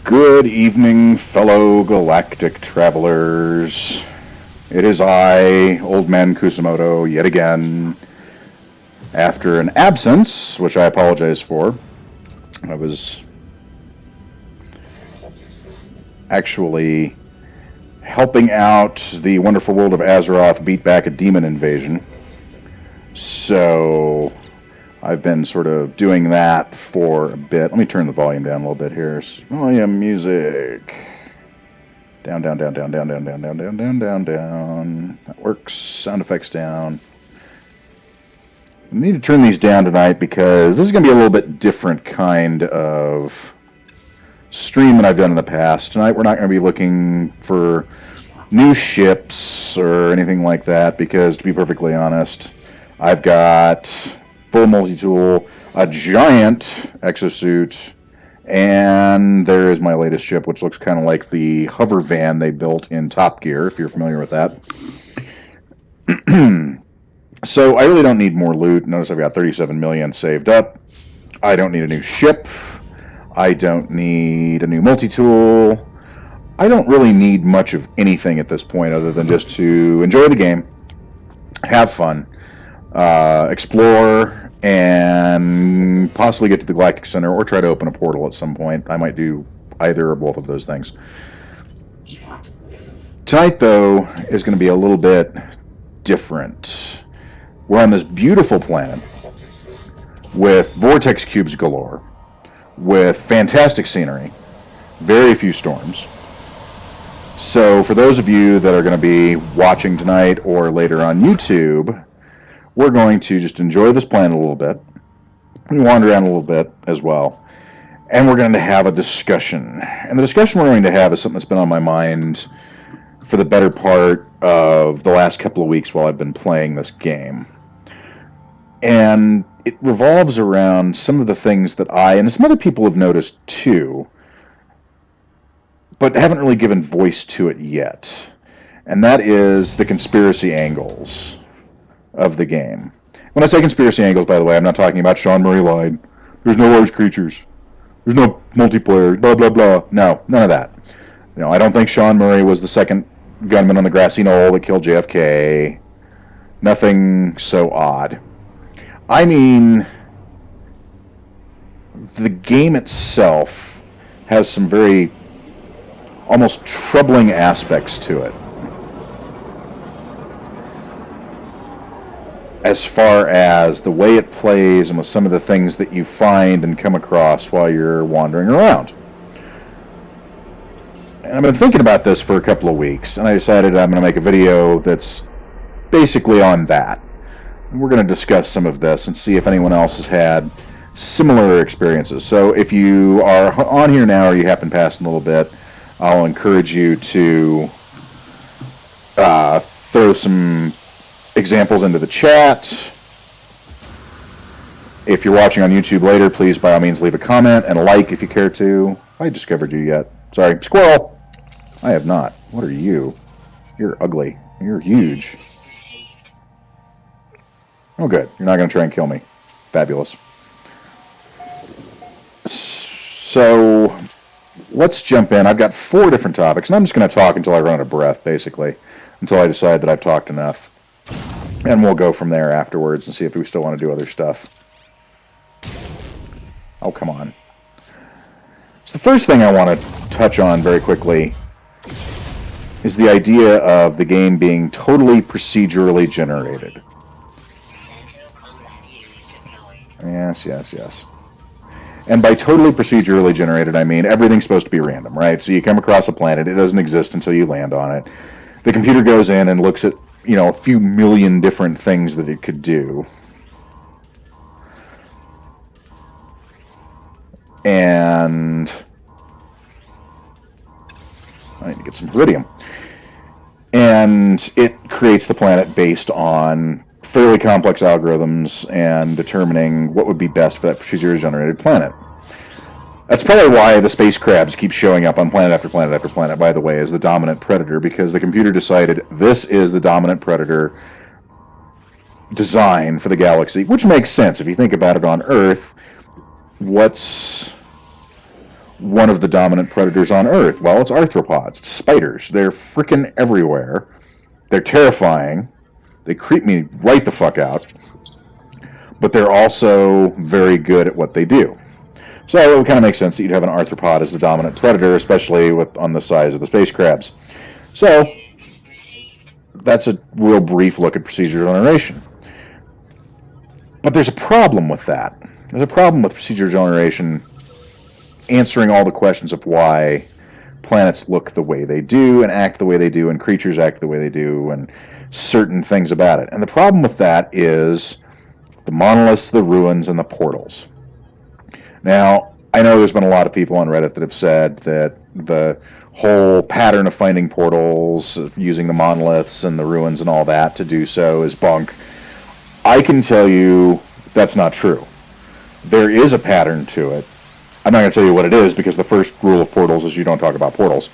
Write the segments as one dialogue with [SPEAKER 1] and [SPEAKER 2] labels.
[SPEAKER 1] Good evening, fellow galactic travelers. It is I, Old Man Kusamoto, yet again. After an absence, which I apologize for, I was actually helping out the wonderful world of Azeroth beat back a demon invasion. So I've been sort of doing that for a bit. Let me turn the volume down a little bit here. Volume music. Down, down, down, down, down, down, down, down, down, down, down, down. That works. Sound effects down. I need to turn these down tonight because this is going to be a little bit different kind of stream than I've done in the past. Tonight we're not going to be looking for new ships or anything like that because, to be perfectly honest, I've got full multi-tool, a giant exosuit, and there is my latest ship, which looks kind of like the hover van they built in Top Gear, if you're familiar with that. So I really don't need more loot. Notice I've got 37 million saved up. I don't need a new ship. I don't need a new multi-tool. I don't really need much of anything at this point other than just to enjoy the game, have fun, explore, and possibly get to the Galactic Center or try to open a portal at some point. I might do either or both of those things. Tonight, though, is going to be a little bit different. We're on this beautiful planet with vortex cubes galore, with fantastic scenery, very few storms. So for those of you that are going to be watching tonight or later on YouTube, we're going to just enjoy this planet a little bit. We wander around a little bit as well. And we're going to have a discussion. And the discussion we're going to have is something that's been on my mind for the better part of the last couple of weeks while I've been playing this game. And it revolves around some of the things that I, and some other people have noticed too, but haven't really given voice to it yet. And that is the conspiracy angles of the game. When I say conspiracy angles, by the way, I'm not talking about Sean Murray lied. There's no large creatures. There's no multiplayer, blah, blah, blah. No, none of that. You know, I don't think Sean Murray was the second gunman on the grassy knoll that killed JFK. Nothing so odd. I mean, the game itself has some very almost troubling aspects to it. As far as the way it plays and with some of the things that you find and come across while you're wandering around. And I've been thinking about this for a couple of weeks, and I decided I'm going to make a video that's basically on that. We're going to discuss some of this and see if anyone else has had similar experiences. So if you are on here now or you happen past a little bit, I'll encourage you to throw some examples into the chat. If you're watching on YouTube later, please by all means leave a comment and a like if you care to. Have I discovered you yet? Sorry, squirrel! I have not. What are you? You're ugly. You're huge. Oh good, you're not going to try and kill me. Fabulous. So, let's jump in. I've got 4 different topics, and I'm just going to talk until I run out of breath, basically. Until I decide that I've talked enough. And we'll go from there afterwards and see if we still want to do other stuff. Oh, come on. So the first thing I want to touch on very quickly is the idea of the game being totally procedurally generated. Yes, yes, yes. And by totally procedurally generated, I mean everything's supposed to be random, right? So you come across a planet, it doesn't exist until you land on it. The computer goes in and looks at, you know, a few million different things that it could do. And I need to get some iridium. And it creates the planet based on fairly complex algorithms and determining what would be best for that procedurally generated planet. That's probably why the space crabs keep showing up on planet after planet after planet, by the way, as the dominant predator, because the computer decided this is the dominant predator design for the galaxy, which makes sense. If you think about it on Earth, what's one of the dominant predators on Earth? Well, it's arthropods, spiders. They're freaking everywhere. They're terrifying. They creep me right the fuck out. But they're also very good at what they do. So it would kind of make sense that you'd have an arthropod as the dominant predator, especially on the size of the space crabs. So that's a real brief look at procedural generation. But there's a problem with that. There's a problem with procedural generation answering all the questions of why planets look the way they do and act the way they do and creatures act the way they do and certain things about it. And the problem with that is the monoliths, the ruins, and the portals. Now, I know there's been a lot of people on Reddit that have said that the whole pattern of finding portals, using the monoliths and the ruins and all that to do so is bunk. I can tell you that's not true. There is a pattern to it. I'm not going to tell you what it is because the first rule of portals is you don't talk about portals.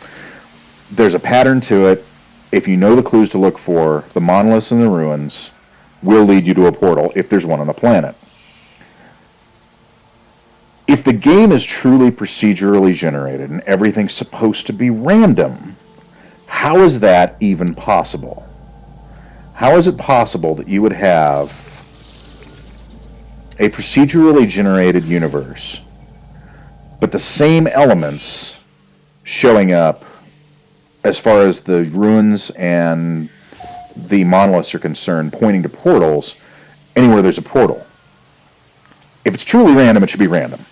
[SPEAKER 1] There's a pattern to it. If you know the clues to look for, the monoliths and the ruins will lead you to a portal if there's one on the planet. If the game is truly procedurally generated and everything's supposed to be random, how is that even possible? How is it possible that you would have a procedurally generated universe, but the same elements showing up as far as the ruins and the monoliths are concerned, pointing to portals anywhere there's a portal? If it's truly random, it should be random.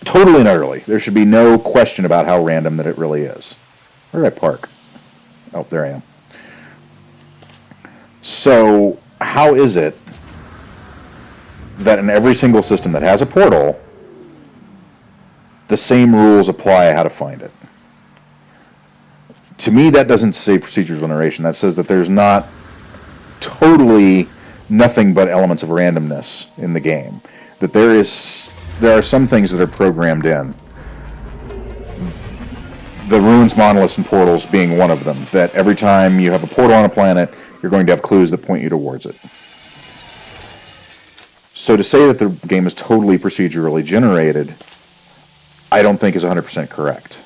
[SPEAKER 1] Totally and utterly. There should be no question about how random that it really is. Where did I park? Oh, there I am. So, how is it that in every single system that has a portal, the same rules apply how to find it? To me, that doesn't say procedural generation. That says that there's not totally nothing but elements of randomness in the game. That there are some things that are programmed in. The ruins, monoliths, and portals being one of them. That every time you have a portal on a planet, you're going to have clues that point you towards it. So to say that the game is totally procedurally generated, I don't think is 100% correct.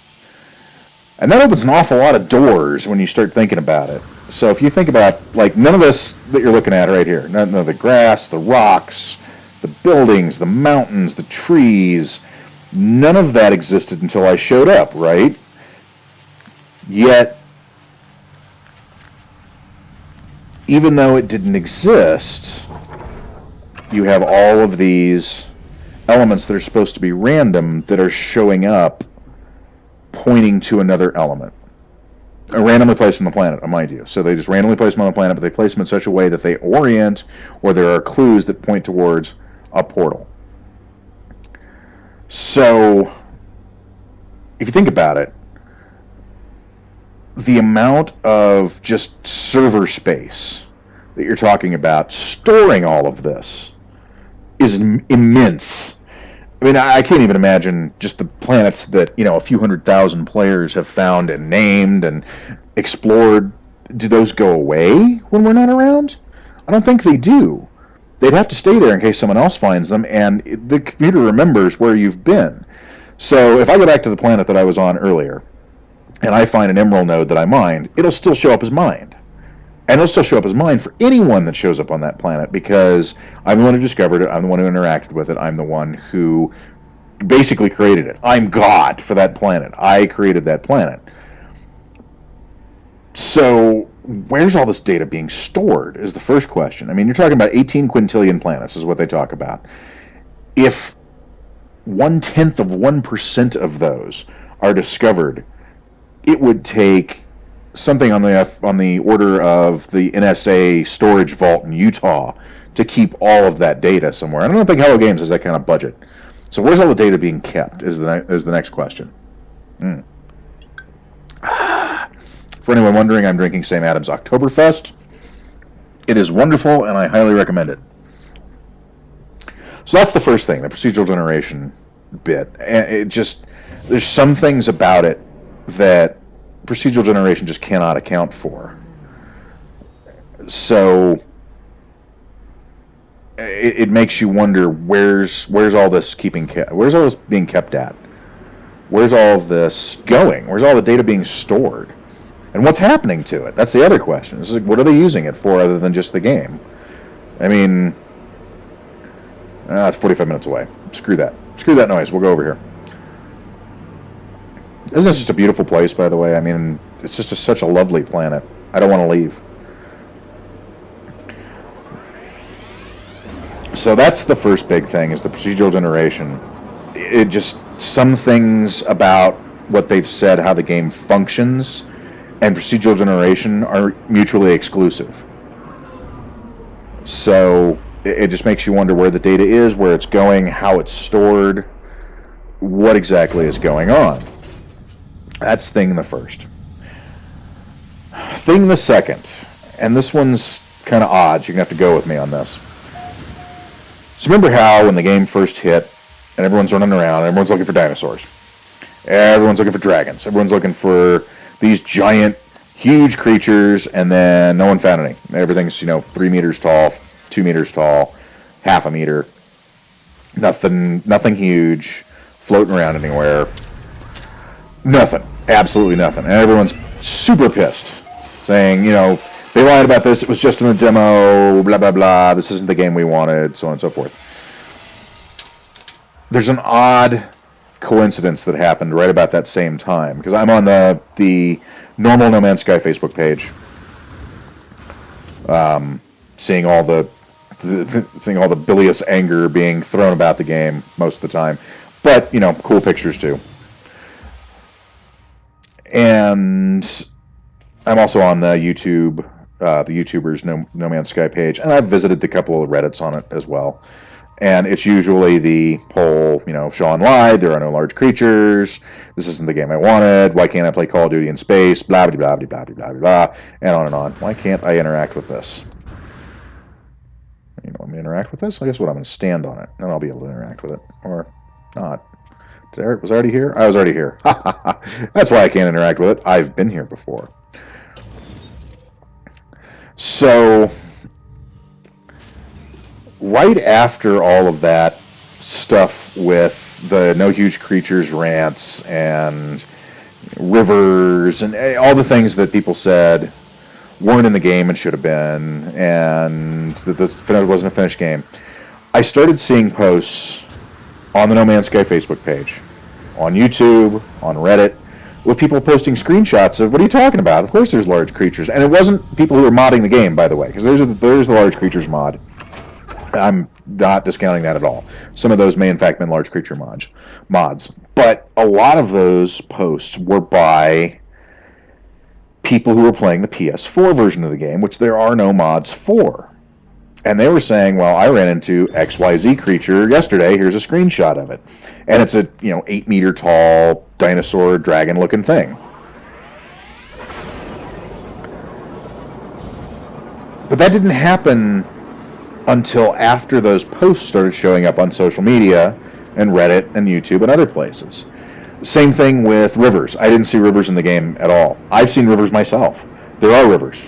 [SPEAKER 1] And that opens an awful lot of doors when you start thinking about it. So if you think about, like, none of this that you're looking at right here, none of the grass, the rocks, the buildings, the mountains, the trees, none of that existed until I showed up, right? Yet, even though it didn't exist, you have all of these elements that are supposed to be random that are showing up, pointing to another element. Randomly placed on the planet, mind you. So they just randomly place them on the planet, but they place them in such a way that they orient, or there are clues that point towards a portal. So, if you think about it, the amount of just server space that you're talking about storing all of this is immense. I mean, I can't even imagine just the planets that, a few 100,000 players have found and named and explored. Do those go away when we're not around? I don't think they do. They'd have to stay there in case someone else finds them, and the computer remembers where you've been. So if I go back to the planet that I was on earlier, and I find an emerald node that I mined, it'll still show up as mined. And it'll still show up as mine for anyone that shows up on that planet, because I'm the one who discovered it, I'm the one who interacted with it, I'm the one who basically created it. I'm God for that planet. I created that planet. So, where's all this data being stored is the first question. I mean, you're talking about 18 quintillion planets is what they talk about. If 0.1% of those are discovered, it would take something on the order of the NSA storage vault in Utah to keep all of that data somewhere. And I don't think Hello Games has that kind of budget. So where's all the data being kept is the next question. For anyone wondering, I'm drinking Sam Adams Oktoberfest. It is wonderful, and I highly recommend it. So that's the first thing, the procedural generation bit. And there's some things about it that procedural generation just cannot account for. So it makes you wonder where's all this being kept at? Where's all of this going? Where's all the data being stored? And what's happening to it? That's the other question. It's like, what are they using it for other than just the game? I mean, it's 45 minutes away. Screw that. Screw that noise. We'll go over here. Isn't this just a beautiful place, by the way? I mean, it's just such a lovely planet. I don't want to leave. So that's the first big thing, is the procedural generation. It just, some things about what they've said, how the game functions, and procedural generation are mutually exclusive. So it just makes you wonder where the data is, where it's going, how it's stored, what exactly is going on. That's thing the first. Thing the second, and this one's kind of odd, so you're going to have to go with me on this. So remember how when the game first hit, and everyone's running around, and everyone's looking for dinosaurs. Everyone's looking for dragons. Everyone's looking for these giant, huge creatures, and then no one found any. Everything's, 3 meters tall, 2 meters tall, half a meter. Nothing huge, floating around anywhere. Nothing. Absolutely nothing. And everyone's super pissed, saying, they lied about this, it was just in the demo, blah, blah, blah, this isn't the game we wanted, so on and so forth. There's an odd coincidence that happened right about that same time, because I'm on the normal No Man's Sky Facebook page, seeing all the bilious anger being thrown about the game most of the time, but cool pictures too. And I'm also on the YouTubers No Man's Sky page, and I've visited a couple of Reddits on it as well. And it's usually the whole, Sean lied, there are no large creatures, this isn't the game I wanted, why can't I play Call of Duty in space, blah, blah, blah, blah, blah, blah, blah, and on and on. Why can't I interact with this? I'm going to interact with this? I guess what, I'm going to stand on it, and I'll be able to interact with it. Or not. Was I already here? I was already here. That's why I can't interact with it. I've been here before. So, right after all of that stuff with the no huge creatures rants and rivers and all the things that people said weren't in the game and should have been, and that it wasn't a finished game, I started seeing posts on the No Man's Sky Facebook page, on YouTube, on Reddit, with people posting screenshots of, what are you talking about? Of course there's large creatures. And it wasn't people who were modding the game, by the way, because there's the large creatures mod. I'm not discounting that at all. Some of those may in fact been large creature mods. But a lot of those posts were by people who were playing the PS4 version of the game, which there are no mods for. And they were saying, well, I ran into XYZ creature yesterday, here's a screenshot of it. And it's a, 8 meter tall dinosaur dragon looking thing. But that didn't happen until after those posts started showing up on social media and Reddit and YouTube and other places. Same thing with rivers. I didn't see rivers in the game at all. I've seen rivers myself. There are rivers.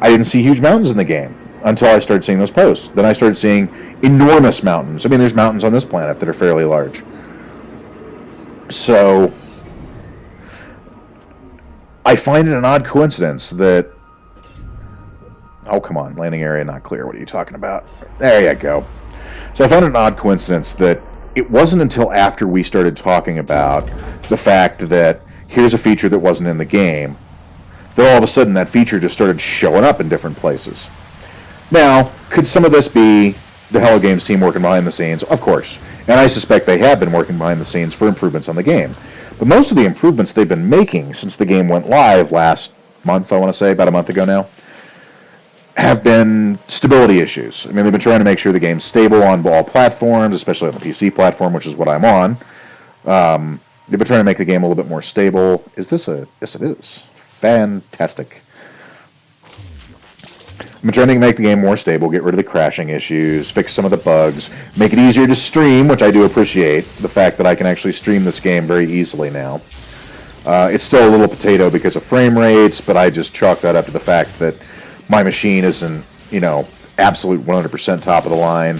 [SPEAKER 1] I didn't see huge mountains in the game until I started seeing those posts. Then I started seeing enormous mountains. I mean, there's mountains on this planet that are fairly large. So, I find it an odd coincidence that... Oh, come on. Landing area not clear. What are you talking about? There you go. So I found it an odd coincidence that it wasn't until after we started talking about the fact that here's a feature that wasn't in the game, that all of a sudden that feature just started showing up in different places. Now, could some of this be the Hello Games team working behind the scenes? Of course. And I suspect they have been working behind the scenes for improvements on the game. But most of the improvements they've been making since the game went live last month, I want to say, about a month ago now, have been stability issues. I mean, they've been trying to make sure the game's stable on all platforms, especially on the PC platform, which is what I'm on. They've been trying to make the game a little bit more stable. Is this a... Yes, it is. Fantastic. I'm trying to make the game more stable, get rid of the crashing issues, fix some of the bugs, make it easier to stream, which I do appreciate, the fact that I can actually stream this game very easily now. It's still a little potato because of frame rates, but I just chalk that up to the fact that my machine isn't, absolute 100% top of the line.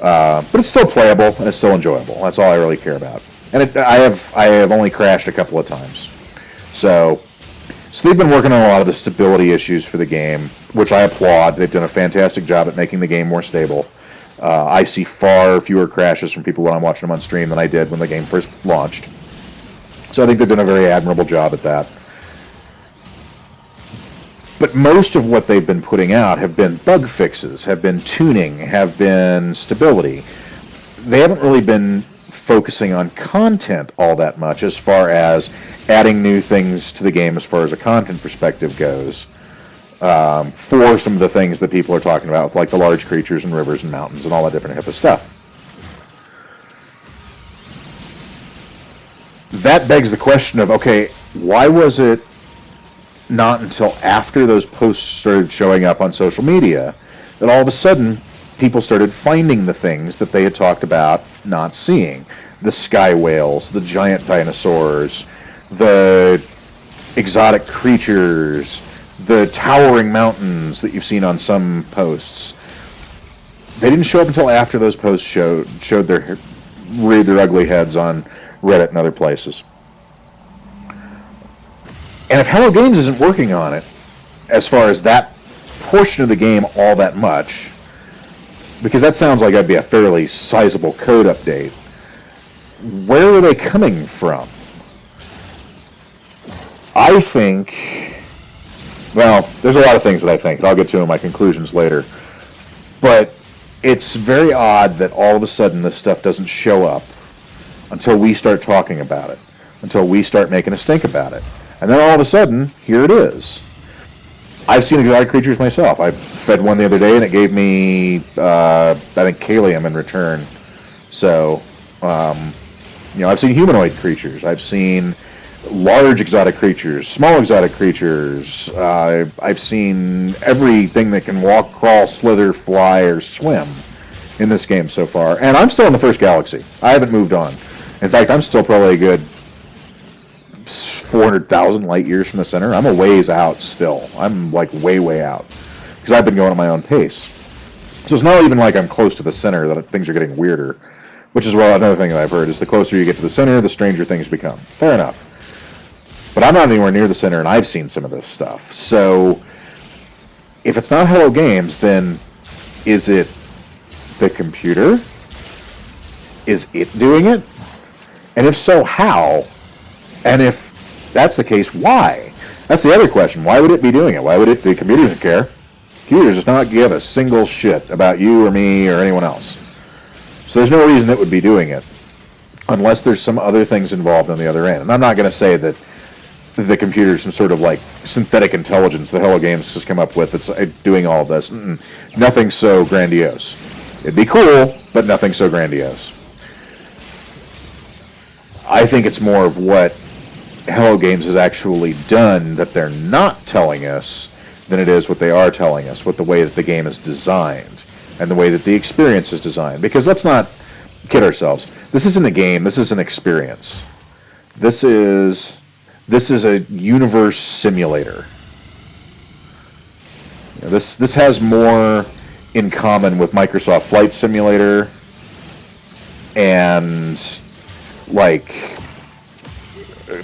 [SPEAKER 1] But it's still playable, and it's still enjoyable. That's all I really care about. and I have only crashed a couple of times. So they've been working on a lot of the stability issues for the game, which I applaud. They've done a fantastic job at making the game more stable. I see far fewer crashes from people when I'm watching them on stream than I did when the game first launched. So I think they've done a very admirable job at that. But most of what they've been putting out have been bug fixes, have been tuning, have been stability. They haven't really been focusing on content all that much as far as adding new things to the game as far as a content perspective goes. For some of the things that people are talking about, like the large creatures and rivers and mountains and all that different type of stuff. That begs the question of, okay, why was it not until after those posts started showing up on social media that all of a sudden people started finding the things that they had talked about not seeing? The sky whales, the giant dinosaurs, the exotic creatures, the towering mountains that you've seen on some posts. They didn't show up until after those posts showed reared their ugly heads on Reddit and other places. And if Hello Games isn't working on it, as far as that portion of the game all that much, because that sounds like that'd be a fairly sizable code update, where are they coming from? I think, well, there's a lot of things that I think, and I'll get to in my conclusions later, but it's very odd that all of a sudden this stuff doesn't show up until we start talking about it, until we start making a stink about it. And then all of a sudden, here it is. I've seen exotic creatures myself. I fed one the other day, and it gave me, I think, Kalium in return. So, I've seen humanoid creatures. I've seen large exotic creatures, small exotic creatures. I've seen everything that can walk, crawl, slither, fly, or swim in this game so far. And I'm still in the first galaxy. I haven't moved on. In fact, I'm still probably a good 400,000 light years from the center. I'm a ways out still. I'm like way, way out. Because I've been going at my own pace. So it's not even like I'm close to the center that things are getting weirder. Which is another thing that I've heard is the closer you get to the center, the stranger things become. Fair enough. But I'm not anywhere near the center, and I've seen some of this stuff. So if it's not Hello Games, then is it the computer? Is it doing it? And if so, how? And if that's the case, why? That's the other question. Why would it be doing it? Why would it? The computer doesn't care. Computers does not give a single shit about you or me or anyone else. So there's no reason it would be doing it unless there's some other things involved on the other end. And I'm not going to say that the computer is some sort of like synthetic intelligence that Hello Games has come up with that's doing all of this. Nothing so grandiose. It'd be cool, but nothing so grandiose. I think it's more of what Hello Games has actually done that they're not telling us than it is what they are telling us, with the way that the game is designed and the way that the experience is designed. Because let's not kid ourselves. This isn't a game. This is an experience. This is a universe simulator. This has more in common with Microsoft Flight Simulator and like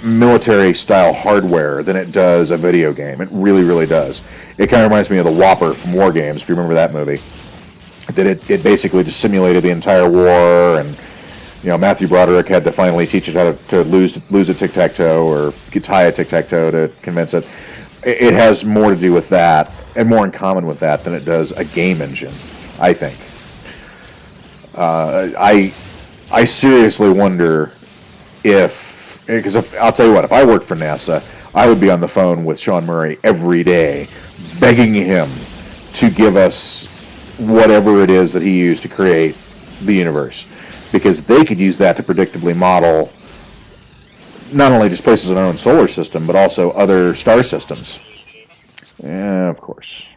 [SPEAKER 1] military-style hardware than it does a video game. It really, really does. It kind of reminds me of the Whopper from War Games, if you remember that movie. That it basically just simulated the entire war, and Matthew Broderick had to finally teach it how to lose a tic-tac-toe or tie a tic-tac-toe to convince it. It has more to do with that and more in common with that than it does a game engine, I think. I seriously wonder because I'll tell you what, if I worked for NASA, I would be on the phone with Sean Murray every day, begging him to give us whatever it is that he used to create the universe, because they could use that to predictably model not only just places in our own solar system, but also other star systems. Yeah, of course.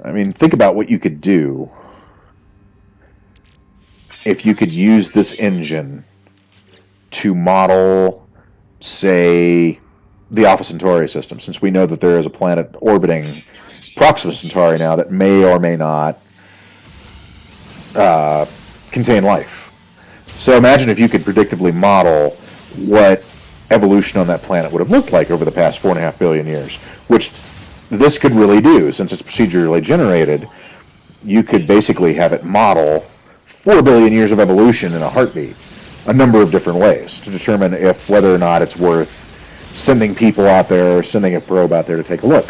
[SPEAKER 1] I mean, think about what you could do if you could use this engine to model, say, the Alpha Centauri system, since we know that there is a planet orbiting Proxima Centauri now that may or may not contain life. So imagine if you could predictably model what evolution on that planet would have looked like over the past 4.5 billion years, which this could really do. Since it's procedurally generated, you could basically have it model 4 billion years of evolution in a heartbeat, a number of different ways to determine if whether or not it's worth sending people out there or sending a probe out there to take a look.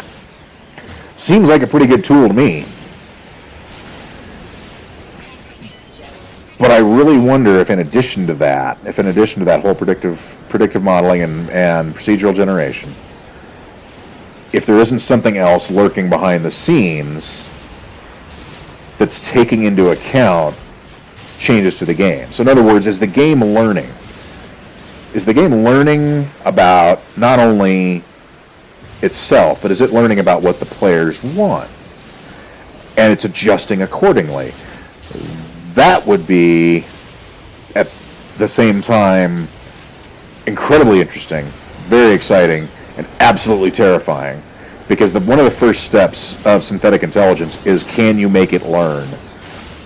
[SPEAKER 1] Seems like a pretty good tool to me. But I really wonder if in addition to that whole predictive modeling and procedural generation, if there isn't something else lurking behind the scenes that's taking into account changes to the game. So in other words, is the game learning? Is the game learning about not only itself, but is it learning about what the players want? And it's adjusting accordingly. That would be, at the same time, incredibly interesting, very exciting, and absolutely terrifying. Because one of the first steps of synthetic intelligence is, can you make it learn?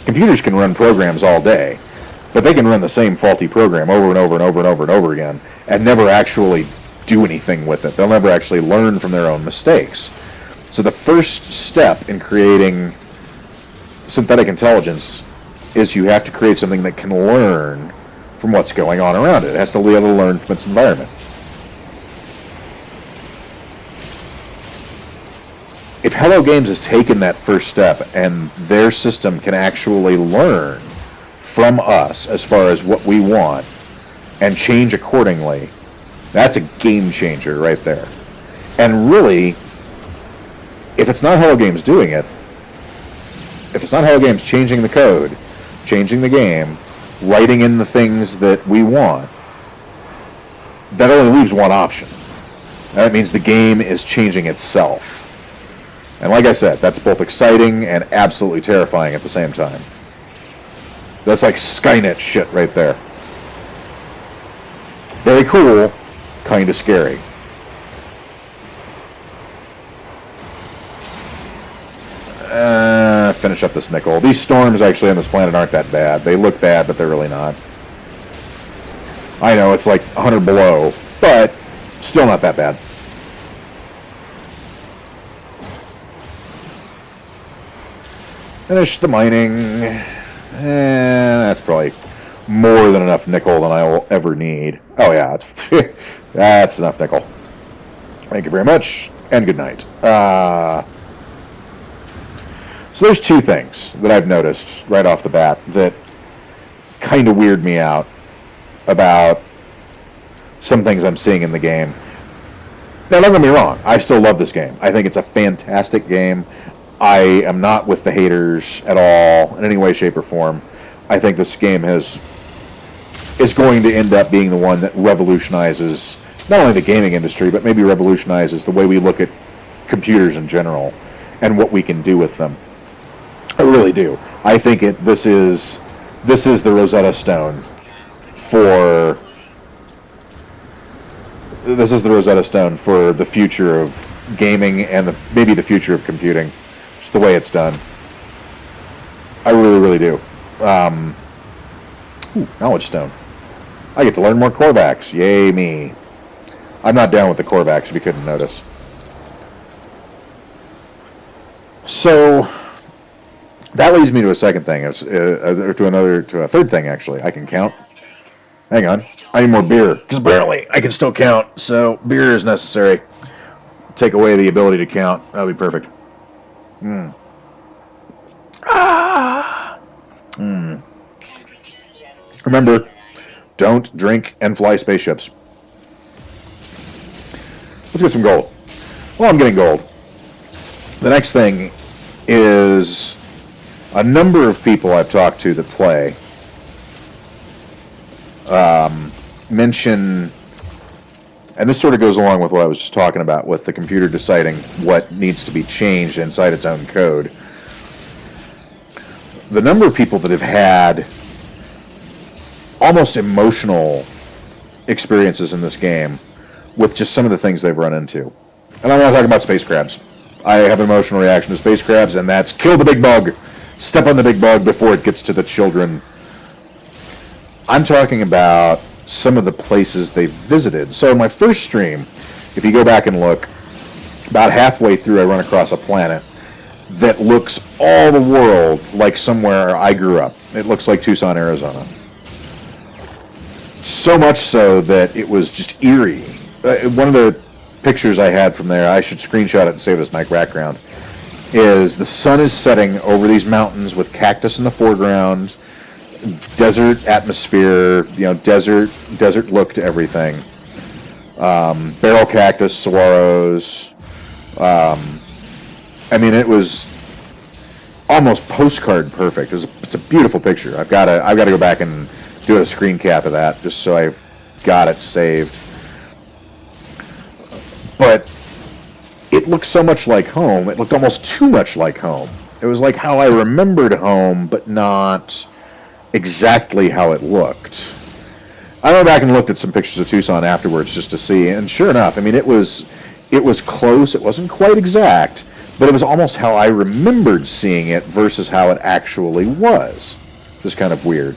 [SPEAKER 1] Computers can run programs all day, but they can run the same faulty program over and over and over and over and over again and never actually do anything with it. They'll never actually learn from their own mistakes. So the first step in creating synthetic intelligence is you have to create something that can learn from what's going on around it. It has to be able to learn from its environment. If Hello Games has taken that first step and their system can actually learn from us as far as what we want and change accordingly, that's a game changer right there. And really, if it's not Hello Games doing it, if it's not Hello Games changing the code, changing the game, writing in the things that we want, that only leaves one option. That means the game is changing itself. And like I said, that's both exciting and absolutely terrifying at the same time. That's like Skynet shit right there. Very cool, kind of scary. Finish up this nickel. These storms actually on this planet aren't that bad. They look bad, but they're really not. I know, it's like 100 below, but still not that bad. Finish the mining. That's probably more than enough nickel than I will ever need. Oh yeah, that's enough nickel. Thank you very much, and good night. So there's two things that I've noticed right off the bat that kind of weird me out about some things I'm seeing in the game. Now, don't get me wrong, I still love this game. I think it's a fantastic game. I am not with the haters at all in any way, shape, or form. I think this game is going to end up being the one that revolutionizes not only the gaming industry, but maybe revolutionizes the way we look at computers in general and what we can do with them. I really do. I think this is the Rosetta Stone for the future of gaming and maybe the future of computing. Just the way it's done. I really, really do. Knowledge Stone. I get to learn more Korvax. Yay me. I'm not down with the Korvax if you couldn't notice. So that leads me to a second thing, to a third thing actually. I can count. Hang on, I need more beer because apparently I can still count. So beer is necessary. Take away the ability to count. That'll be perfect. Remember, don't drink and fly spaceships. Let's get some gold. Well, I'm getting gold. The next thing is a number of people I've talked to that play mention, and this sort of goes along with what I was just talking about with the computer deciding what needs to be changed inside its own code. The number of people that have had almost emotional experiences in this game with just some of the things they've run into. And I'm not talking about space crabs. I have an emotional reaction to space crabs, and that's kill the big bug. Step on the big bug before it gets to the children. I'm talking about some of the places they visited. So in my first stream, if you go back and look, about halfway through I run across a planet that looks all the world like somewhere I grew up. It looks like Tucson, Arizona. So much so that it was just eerie. One of the pictures I had from there, I should screenshot it and save it as my background, is the sun is setting over these mountains with cactus in the foreground, desert atmosphere, desert look to everything. Barrel cactus, saguaros. I mean, it was almost postcard perfect. It's a beautiful picture. I've got to go back and do a screen cap of that just so I've got it saved. But it looked so much like home. It looked almost too much like home. It was like how I remembered home, but not exactly how it looked. I went back and looked at some pictures of Tucson afterwards just to see, and sure enough, I mean, it was close. It wasn't quite exact, but it was almost how I remembered seeing it versus how it actually was. Just kind of weird.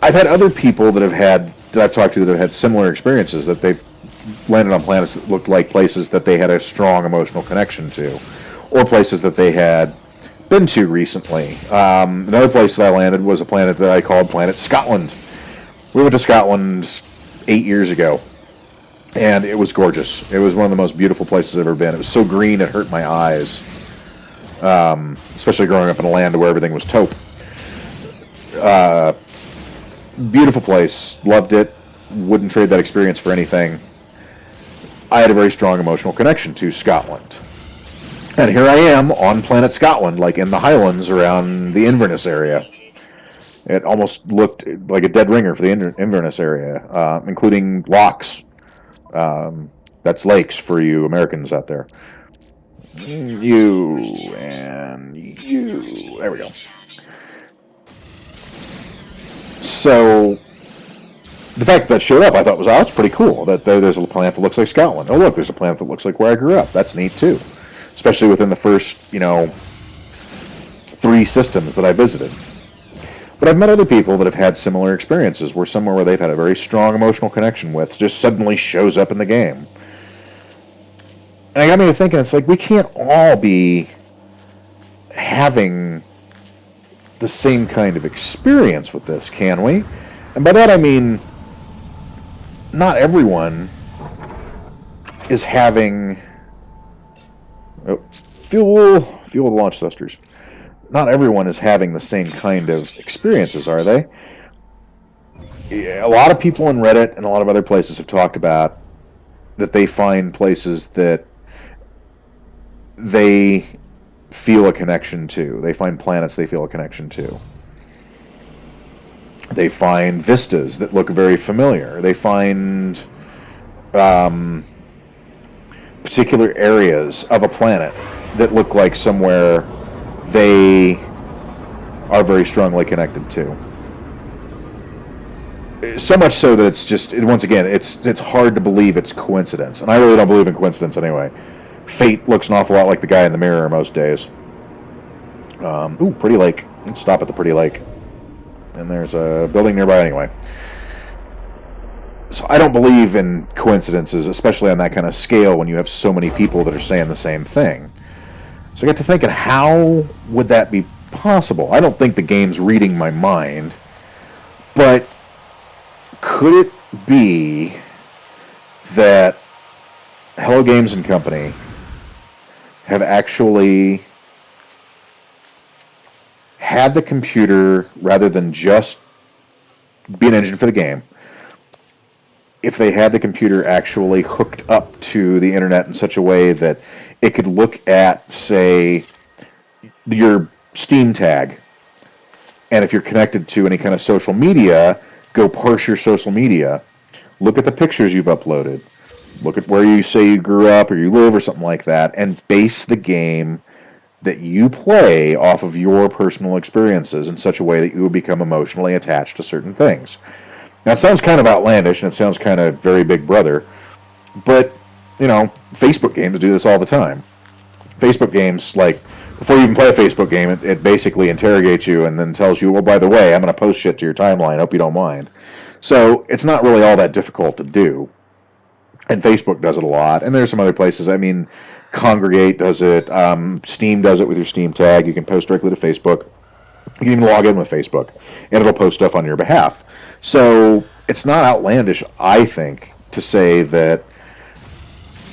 [SPEAKER 1] I've had other people that I've talked to that have had similar experiences, that they've landed on planets that looked like places that they had a strong emotional connection to, or places that they had been to recently. Another place that I landed was a planet that I called Planet Scotland. We went to Scotland 8 years ago, and it was gorgeous. It was one of the most beautiful places I've ever been. It was so green it hurt my eyes, especially growing up in a land where everything was taupe. Beautiful place. Loved it. Wouldn't trade that experience for anything. I had a very strong emotional connection to Scotland. And here I am on planet Scotland, like in the Highlands around the Inverness area. It almost looked like a dead ringer for the Inverness area, including locks. That's lakes for you Americans out there. You and you. There we go. So the fact that showed up, I thought was, that's pretty cool. That there's a planet that looks like Scotland. Oh, look, there's a planet that looks like where I grew up. That's neat too, especially within the first, 3 systems that I visited. But I've met other people that have had similar experiences, where somewhere where they've had a very strong emotional connection with just suddenly shows up in the game. And it got me to thinking, it's like, we can't all be having the same kind of experience with this, can we? And by that I mean, not everyone is having fuel to launch thrusters. Not everyone is having the same kind of experiences, are they? A lot of people on Reddit and a lot of other places have talked about that they find places that they feel a connection to. They find planets they feel a connection to. They find vistas that look very familiar. They find particular areas of a planet that look like somewhere they are very strongly connected to. So much so that it's just, once again, it's hard to believe it's coincidence. And I really don't believe in coincidence anyway. Fate looks an awful lot like the guy in the mirror most days. Ooh, pretty lake. Let's stop at the pretty lake. And there's a building nearby anyway. So I don't believe in coincidences, especially on that kind of scale when you have so many people that are saying the same thing. So I got to thinking, how would that be possible? I don't think the game's reading my mind, but could it be that Hello Games and Company have actually had the computer, rather than just be an engine for the game, if they had the computer actually hooked up to the internet in such a way that it could look at, say, your Steam tag, and if you're connected to any kind of social media, go parse your social media, look at the pictures you've uploaded, look at where you say you grew up or you live or something like that, and base the game that you play off of your personal experiences in such a way that you will become emotionally attached to certain things. Now, it sounds kind of outlandish, and it sounds kind of very Big Brother, but, Facebook games do this all the time. Facebook games, like, before you even play a Facebook game, it basically interrogates you and then tells you, well, by the way, I'm going to post shit to your timeline. Hope you don't mind. So it's not really all that difficult to do. And Facebook does it a lot. And there's some other places. I mean, Congregate does it. Steam does it with your Steam tag. You can post directly to Facebook. You can even log in with Facebook, and it'll post stuff on your behalf. So it's not outlandish, I think, to say that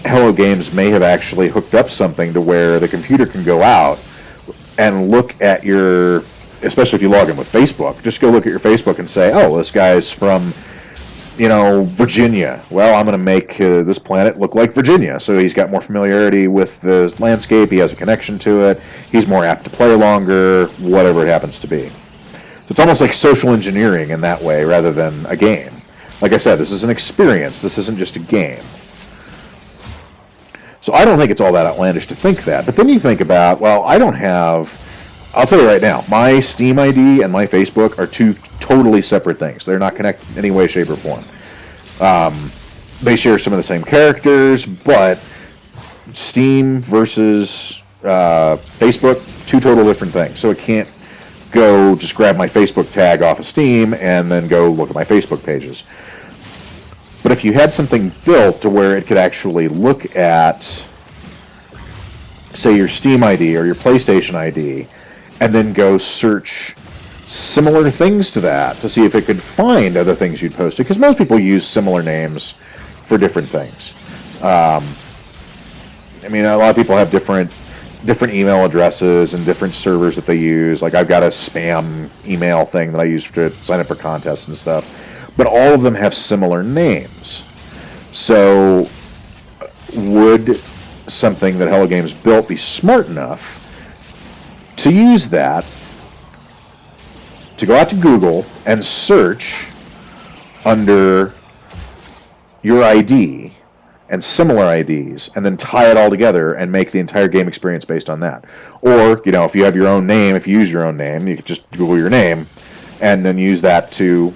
[SPEAKER 1] Hello Games may have actually hooked up something to where the computer can go out and look at your, especially if you log in with Facebook, just go look at your Facebook and say, oh, this guy's from, Virginia. Well, I'm going to make this planet look like Virginia. So he's got more familiarity with the landscape. He has a connection to it. He's more apt to play longer, whatever it happens to be. So it's almost like social engineering in that way rather than a game. Like I said, this is an experience. This isn't just a game. So I don't think it's all that outlandish to think that. But then you think about, well, I'll tell you right now, my Steam ID and my Facebook are two totally separate things. They're not connected in any way, shape, or form. They share some of the same characters, but Steam versus Facebook, two total different things. So it can't go just grab my Facebook tag off of Steam and then go look at my Facebook pages. But if you had something built to where it could actually look at, say, your Steam ID or your PlayStation ID, and then go search similar things to that to see if it could find other things you'd posted, because most people use similar names for different things. A lot of people have different email addresses and different servers that they use. Like, I've got a spam email thing that I use to sign up for contests and stuff. But all of them have similar names. So would something that Hello Games built be smart enough to use that to go out to Google and search under your ID and similar IDs, and then tie it all together and make the entire game experience based on that? Or, if you have your own name, if you use your own name, you could just Google your name and then use that to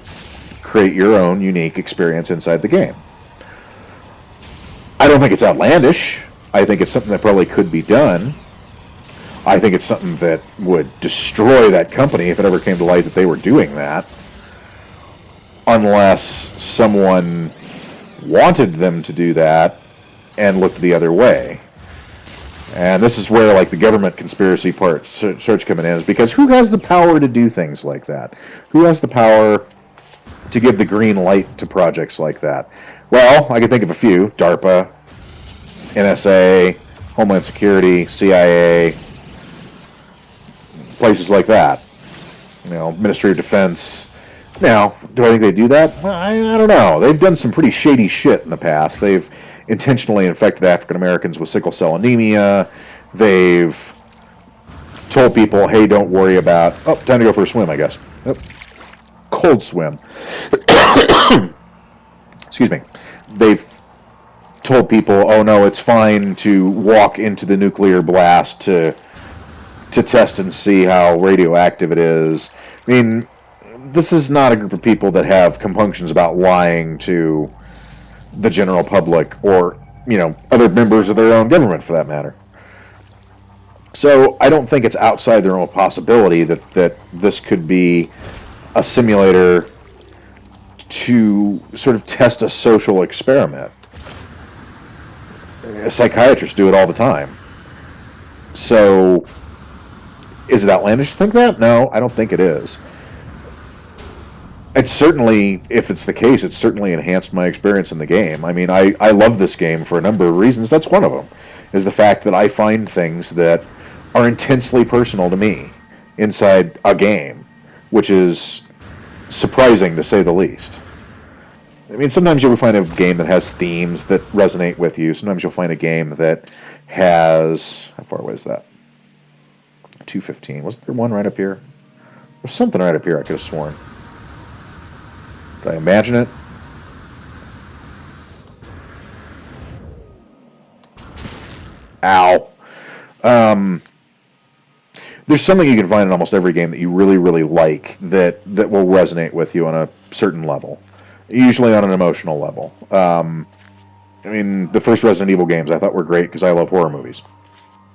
[SPEAKER 1] create your own unique experience inside the game. I don't think it's outlandish. I think it's something that probably could be done. I think it's something that would destroy that company if it ever came to light that they were doing that, unless someone wanted them to do that and looked the other way. And this is where, like, the government conspiracy part starts coming in, is because who has the power to do things like that? Who has the power to give the green light to projects like that? Well, I can think of a few. DARPA, NSA, Homeland Security, CIA, places like that. Ministry of Defense. Now, do I think they do that? Well, I don't know. They've done some pretty shady shit in the past. They've intentionally infected African Americans with sickle cell anemia. They've told people, hey, don't worry about... Oh, time to go for a swim, I guess. Oh, cold swim. Excuse me. They've told people, oh no, it's fine to walk into the nuclear blast to test and see how radioactive it is. This is not a group of people that have compunctions about lying to the general public or, other members of their own government, for that matter. So I don't think it's outside the realm of possibility that this could be a simulator to sort of test a social experiment. Psychiatrists do it all the time. So, is it outlandish to think that? No, I don't think it is. It's certainly, if it's the case, it's certainly enhanced my experience in the game. I love this game for a number of reasons. That's one of them, is the fact that I find things that are intensely personal to me inside a game, which is surprising to say the least. Sometimes you'll find a game that has themes that resonate with you. Sometimes you'll find a game that has... How far away is that? 215. Wasn't there one right up here? There's something right up here I could have sworn. Did I imagine it? Ow. There's something you can find in almost every game that you really, really like that will resonate with you on a certain level. Usually on an emotional level. The first Resident Evil games I thought were great because I love horror movies.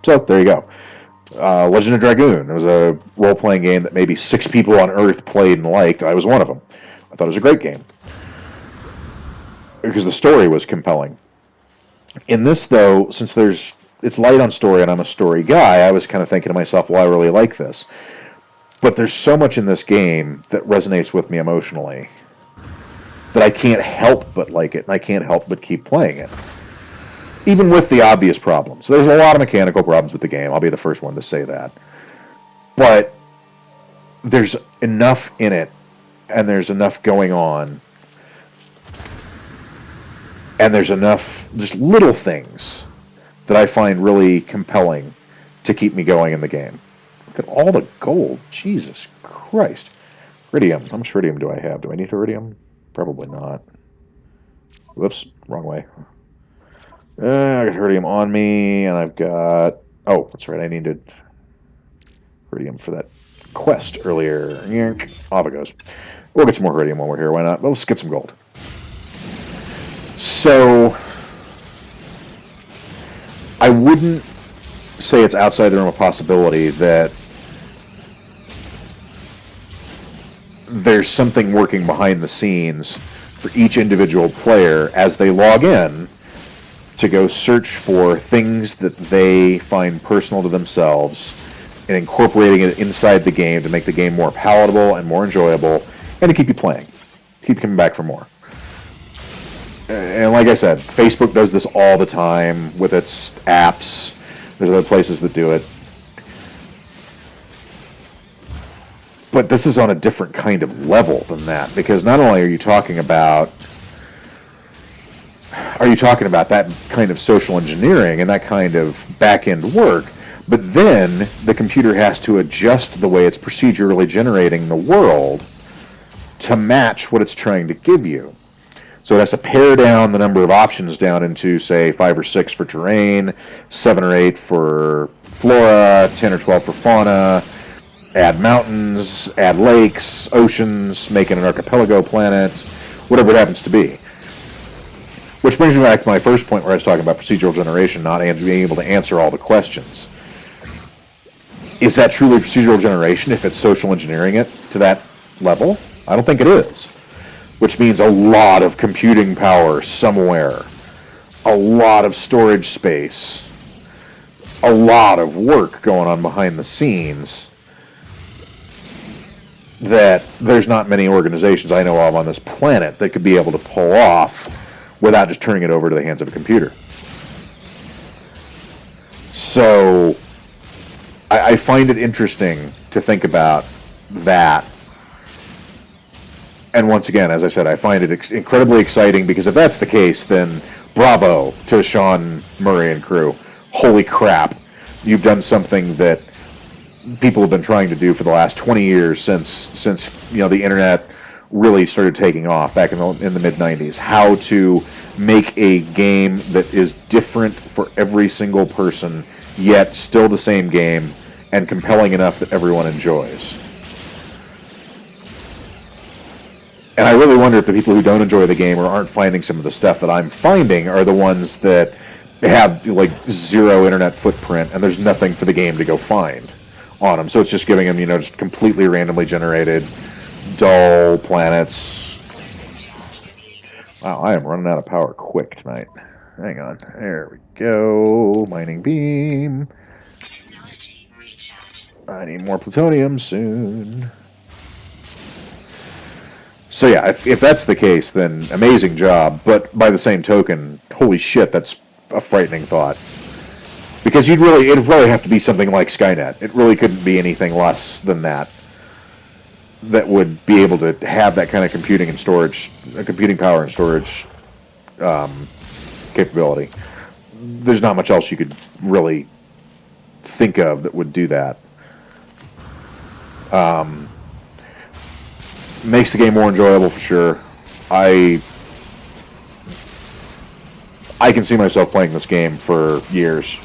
[SPEAKER 1] So there you go. Legend of Dragoon. It was a role-playing game that maybe 6 people on Earth played and liked. I was one of them. I thought it was a great game because the story was compelling. In this, though, since it's light on story and I'm a story guy, I was kind of thinking to myself, well, I really like this. But there's so much in this game that resonates with me emotionally that I can't help but like it, and I can't help but keep playing it. Even with the obvious problems. There's a lot of mechanical problems with the game. I'll be the first one to say that. But there's enough in it, and there's enough going on, and there's enough just little things that I find really compelling to keep me going in the game. Look at all the gold. Jesus Christ. Iridium. How much iridium do I have? Do I need iridium? Probably not. Whoops. Wrong way. I got iridium on me, and I've got... Oh, that's right. I needed iridium for that quest earlier. Off it goes. We'll get some more iridium while we're here. Why not? Well, let's get some gold. So, I wouldn't say it's outside the realm of possibility that there's something working behind the scenes for each individual player as they log in to go search for things that they find personal to themselves and incorporating it inside the game to make the game more palatable and more enjoyable and to keep you playing. Keep coming back for more. And like I said, Facebook does this all the time with its apps. There's other places that do it. But this is on a different kind of level than that, because not only are you talking about that kind of social engineering and that kind of back-end work, but then the computer has to adjust the way it's procedurally generating the world to match what it's trying to give you. So it has to pare down the number of options down into, say, 5 or 6 for terrain, 7 or 8 for flora, 10 or 12 for fauna, add mountains, add lakes, oceans, make it an archipelago planet, whatever it happens to be. Which brings me back to my first point where I was talking about procedural generation, not being able to answer all the questions. Is that truly procedural generation if it's social engineering it to that level? I don't think it is. Which means a lot of computing power somewhere, a lot of storage space, a lot of work going on behind the scenes that there's not many organizations I know of on this planet that could be able to pull off without just turning it over to the hands of a computer. So I find it interesting to think about that. And once again, as I said, I find it incredibly exciting because if that's the case, then bravo to Sean Murray and crew. Holy crap. You've done something that people have been trying to do for the last 20 years since the internet really started taking off back in the mid-90s. How to make a game that is different for every single person, yet still the same game and compelling enough that everyone enjoys. And I really wonder if the people who don't enjoy the game or aren't finding some of the stuff that I'm finding are the ones that have like zero internet footprint and there's nothing for the game to go find on them. So it's just giving them, just completely randomly generated, dull planets. Wow, I am running out of power quick tonight. Hang on. There we go. Mining beam. I need more plutonium soon. So yeah, if that's the case, then amazing job. But by the same token, holy shit, that's a frightening thought. Because it'd really have to be something like Skynet. It really couldn't be anything less than that would be able to have that kind of computing and storage, computing power and storage capability. There's not much else you could really think of that would do that. Makes the game more enjoyable for sure. I can see myself playing this game for years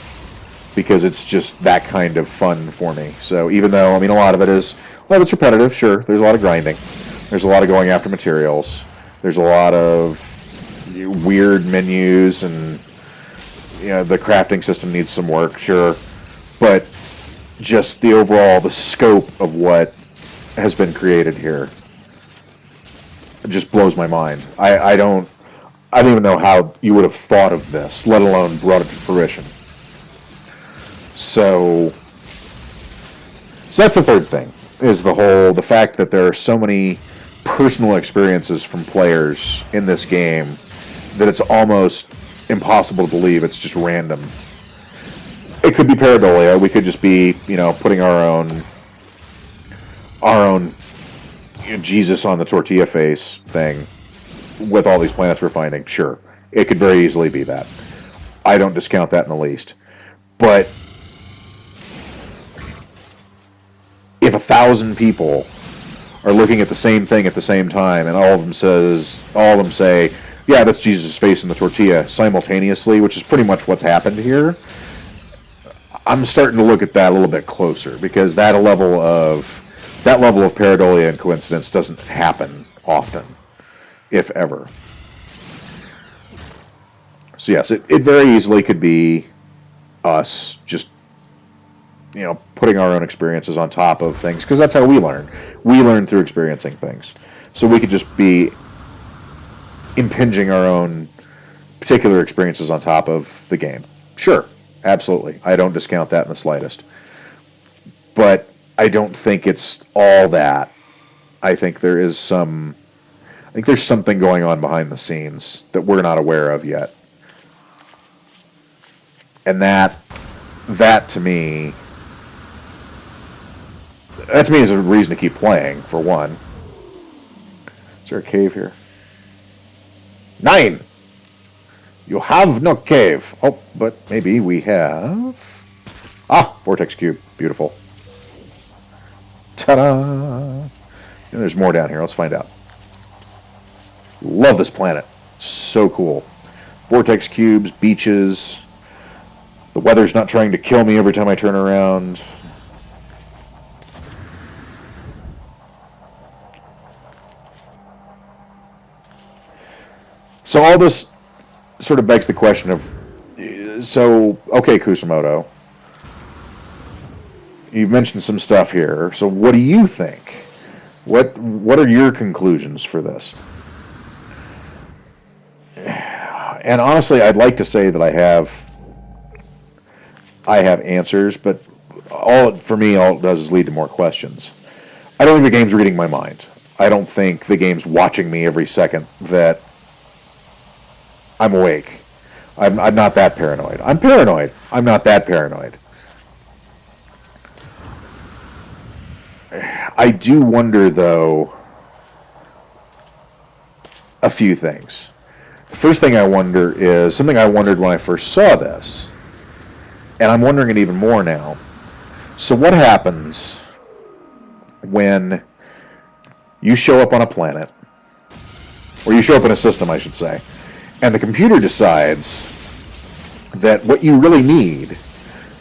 [SPEAKER 1] because it's just that kind of fun for me. So even though, a lot of it's repetitive, sure. There's a lot of grinding. There's a lot of going after materials. There's a lot of weird menus and the crafting system needs some work, sure. but just the scope of what has been created here just blows my mind. I don't even know how you would have thought of this, let alone brought it to fruition. So that's the third thing, is the fact that there are so many personal experiences from players in this game that it's almost impossible to believe it's just random. It could be pareidolia. We could just be, putting our own Jesus on the tortilla face thing with all these planets we're finding. Sure, it could very easily be that. I don't discount that in the least. But if 1,000 people are looking at the same thing at the same time, and all of them say, yeah, that's Jesus' face in the tortilla simultaneously, which is pretty much what's happened here, I'm starting to look at that a little bit closer, because that level of pareidolia and coincidence doesn't happen often, if ever. So yes, it very easily could be us just putting our own experiences on top of things, because that's how we learn. We learn through experiencing things. So we could just be impinging our own particular experiences on top of the game. Sure, absolutely. I don't discount that in the slightest. But I don't think it's all that. I think there's something going on behind the scenes that we're not aware of yet. And that to me is a reason to keep playing, for one. Is there a cave here? 9! You have no cave. Oh, but maybe we have... vortex cube. Beautiful. Ta-da! And there's more down here. Let's find out. Love this planet. So cool. Vortex cubes, beaches. The weather's not trying to kill me every time I turn around. So all this sort of begs the question of, okay, Kusamoto, you've mentioned some stuff here. So what do you think? What are your conclusions for this? And honestly, I'd like to say that I have answers, but all it does is lead to more questions. I don't think the game's reading my mind. I don't think the game's watching me every second that I'm awake. I'm not that paranoid. I'm paranoid. I'm not that paranoid. I do wonder, though, a few things. The first thing I wonder is something I wondered when I first saw this, and I'm wondering it even more now. So what happens when you show up on a planet, or you show up in a system, I should say, and the computer decides that what you really need,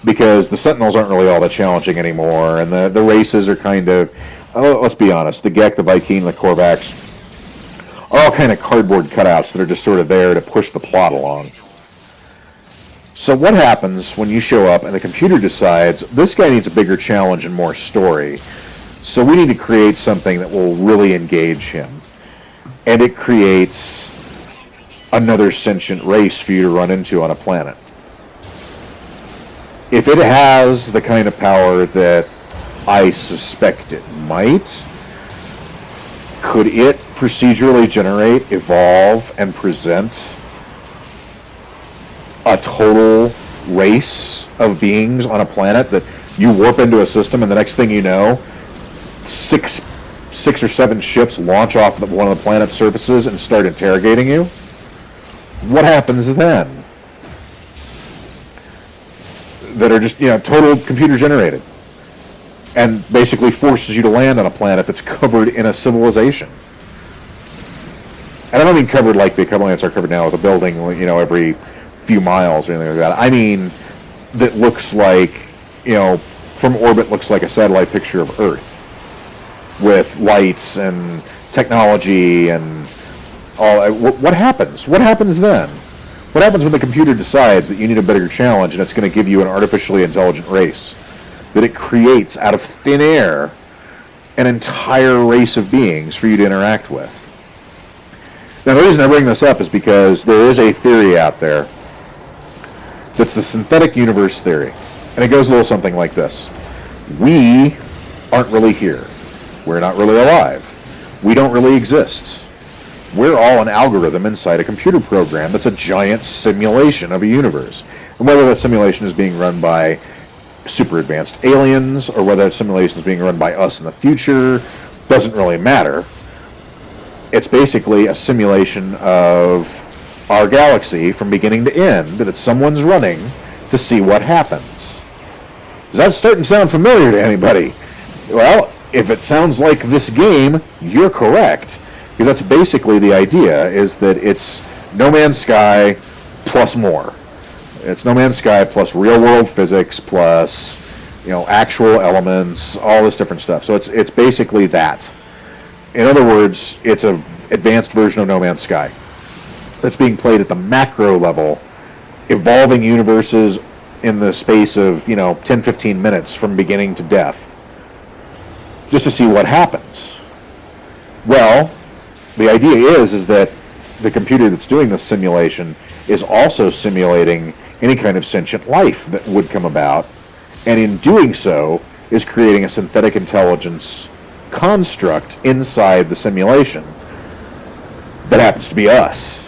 [SPEAKER 1] because the Sentinels aren't really all that challenging anymore, and the races are kind of, let's be honest, the Gek, the Viking, the Korvax are all kind of cardboard cutouts that are just sort of there to push the plot along. So what happens when you show up and the computer decides, this guy needs a bigger challenge and more story, so we need to create something that will really engage him. And it creates another sentient race for you to run into on a planet. If it has the kind of power that I suspect it might, could it procedurally generate, evolve, and present a total race of beings on a planet that you warp into a system, and the next thing you know, six or seven ships launch off one of the planet's surfaces and start interrogating you? What happens then? That are just, total computer generated, and basically forces you to land on a planet that's covered in a civilization. And I don't mean covered like the planets are covered now with a building, every few miles or anything like that. I mean that looks like, from orbit looks like a satellite picture of Earth, with lights and technology and all. What happens? What happens then? What happens when the computer decides that you need a bigger challenge and it's going to give you an artificially intelligent race? That it creates out of thin air an entire race of beings for you to interact with. Now, the reason I bring this up is because there is a theory out there that's the synthetic universe theory. And it goes a little something like this. We aren't really here. We're not really alive. We don't really exist. We're all an algorithm inside a computer program that's a giant simulation of a universe. And whether that simulation is being run by super advanced aliens or whether that simulation is being run by us in the future doesn't really matter. It's basically a simulation of our galaxy from beginning to end that someone's running to see what happens. Does that starting to sound familiar to anybody? Well, if it sounds like this game, you're correct. Because that's basically the idea, is that it's No Man's Sky plus more. It's No Man's Sky plus real-world physics plus, actual elements, all this different stuff. So it's basically that. In other words, it's an advanced version of No Man's Sky that's being played at the macro level, evolving universes in the space of 10-15 minutes from beginning to death, just to see what happens. Well, the idea is that the computer that's doing this simulation is also simulating any kind of sentient life that would come about, and in doing so is creating a synthetic intelligence construct inside the simulation that happens to be us.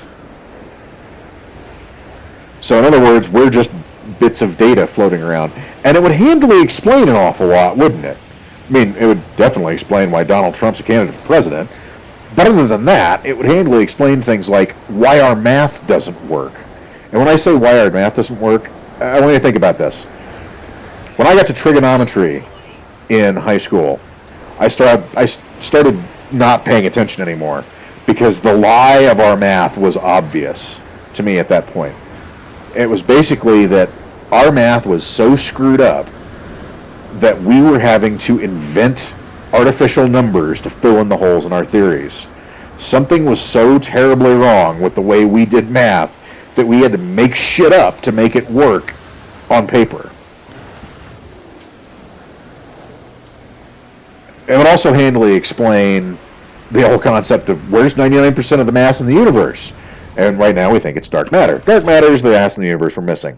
[SPEAKER 1] So in other words, we're just bits of data floating around. And it would handily explain an awful lot, wouldn't it? I mean, it would definitely explain why Donald Trump's a candidate for president. But other than that, it would handily explain things like why our math doesn't work. And when I say why our math doesn't work, I want you to think about this. When I got to trigonometry in high school, I started not paying attention anymore because the lie of our math was obvious to me at that point. It was basically that our math was so screwed up that we were having to invent artificial numbers to fill in the holes in our theories. Something was so terribly wrong with the way we did math that we had to make shit up to make it work on paper. It would also handily explain the whole concept of where's 99% of the mass in the universe. And right now we think it's dark matter. Dark matter is the mass in the universe we're missing.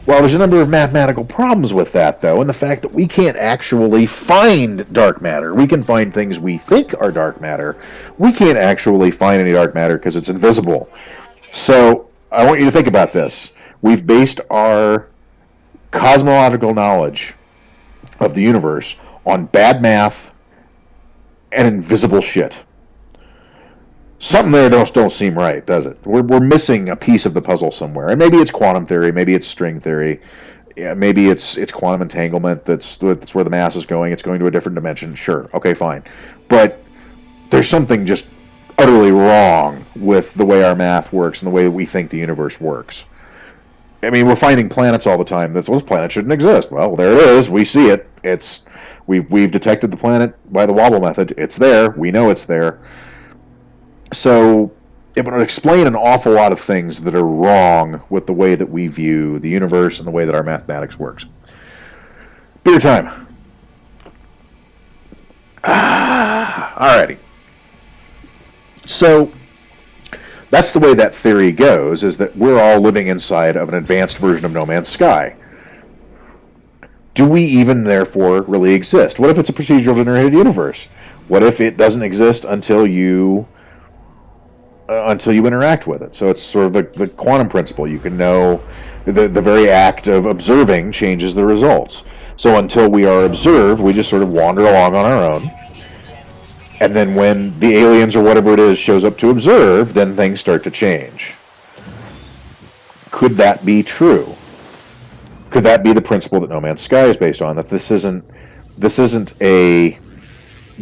[SPEAKER 1] Well, there's a number of mathematical problems with that, though, and the fact that we can't actually find dark matter. We can find things we think are dark matter. We can't actually find any dark matter because it's invisible. So I want you to think about this. We've based our cosmological knowledge of the universe on bad math and invisible shit. Something there don't seem right, does it? We're missing a piece of the puzzle somewhere. And maybe it's quantum theory, maybe it's string theory, maybe it's quantum entanglement that's where the mass is going. It's going to a different dimension. Sure, okay, fine. But there's something just utterly wrong with the way our math works and the way that we think the universe works. I mean, we're finding planets all the time. This planet shouldn't exist. Well, there it is. We see it. We've detected the planet by the wobble method. It's there. We know it's there. So it would explain an awful lot of things that are wrong with the way that we view the universe and the way that our mathematics works. Beer time. Alrighty. So that's the way that theory goes, is that we're all living inside of an advanced version of No Man's Sky. Do we even, therefore, really exist? What if it's a procedural generated universe? What if it doesn't exist until you interact with it? So it's sort of the quantum principle. You can know the very act of observing changes the results. So until we are observed, we just sort of wander along on our own. And then when the aliens or whatever it is shows up to observe, then things start to change. Could that be true? Could that be the principle that No Man's Sky is based on? That this isn't a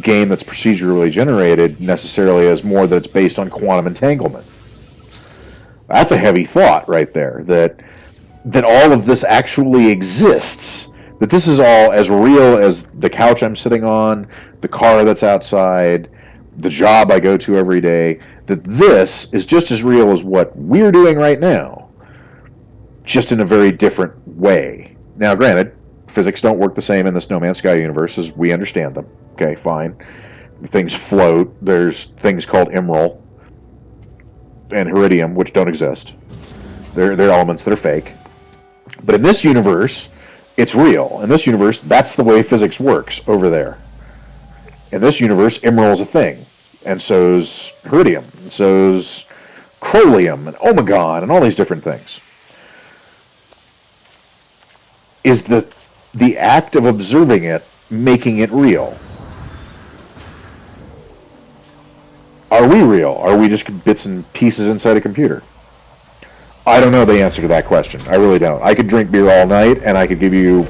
[SPEAKER 1] game that's procedurally generated necessarily, as more that it's based on quantum entanglement. That's a heavy thought right there, that all of this actually exists, that this is all as real as the couch I'm sitting on, the car that's outside, the job I go to every day, that this is just as real as what we're doing right now. just in a very different way. Now, granted, physics don't work the same in this No Man's Sky universe as we understand them. Okay, fine. Things float. There's things called emerald and iridium, which don't exist. They're elements that are fake. But in this universe, it's real. In this universe, that's the way physics works over there. In this universe, emerald's a thing. And so's iridium. And so's chromium and omegon and all these different things. Is the act of observing it making it real? Are we real? Are we just bits and pieces inside a computer? I don't know the answer to that question. I really don't. I could drink beer all night and I could give you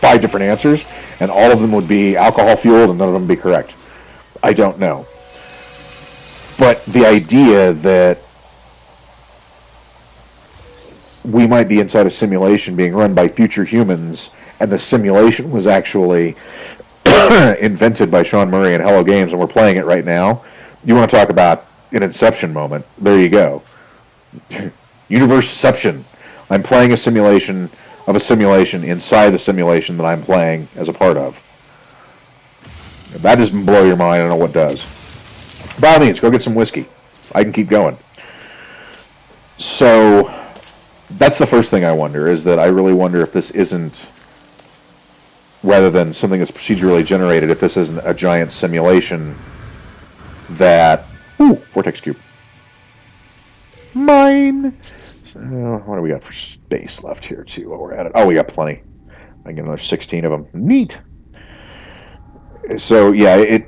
[SPEAKER 1] 5 different answers, and all of them would be alcohol fueled and none of them would be correct. I don't know. But the idea that we might be inside a simulation being run by future humans, and the simulation was actually invented by Sean Murray and Hello Games, and we're playing it right now. You want to talk about an Inception moment? There you go. Universeception. I'm playing a simulation of a simulation inside the simulation that I'm playing as a part of. If that doesn't blow your mind, I don't know what does. By all means, go get some whiskey. I can keep going. So that's the first thing I wonder, is that I really wonder if this isn't, rather than something that's procedurally generated, if this isn't a giant simulation that... Ooh, vortex cube. Mine! So, what do we got for space left here, too, while we're at it? Oh, we got plenty. I can get another 16 of them. Neat! So, yeah,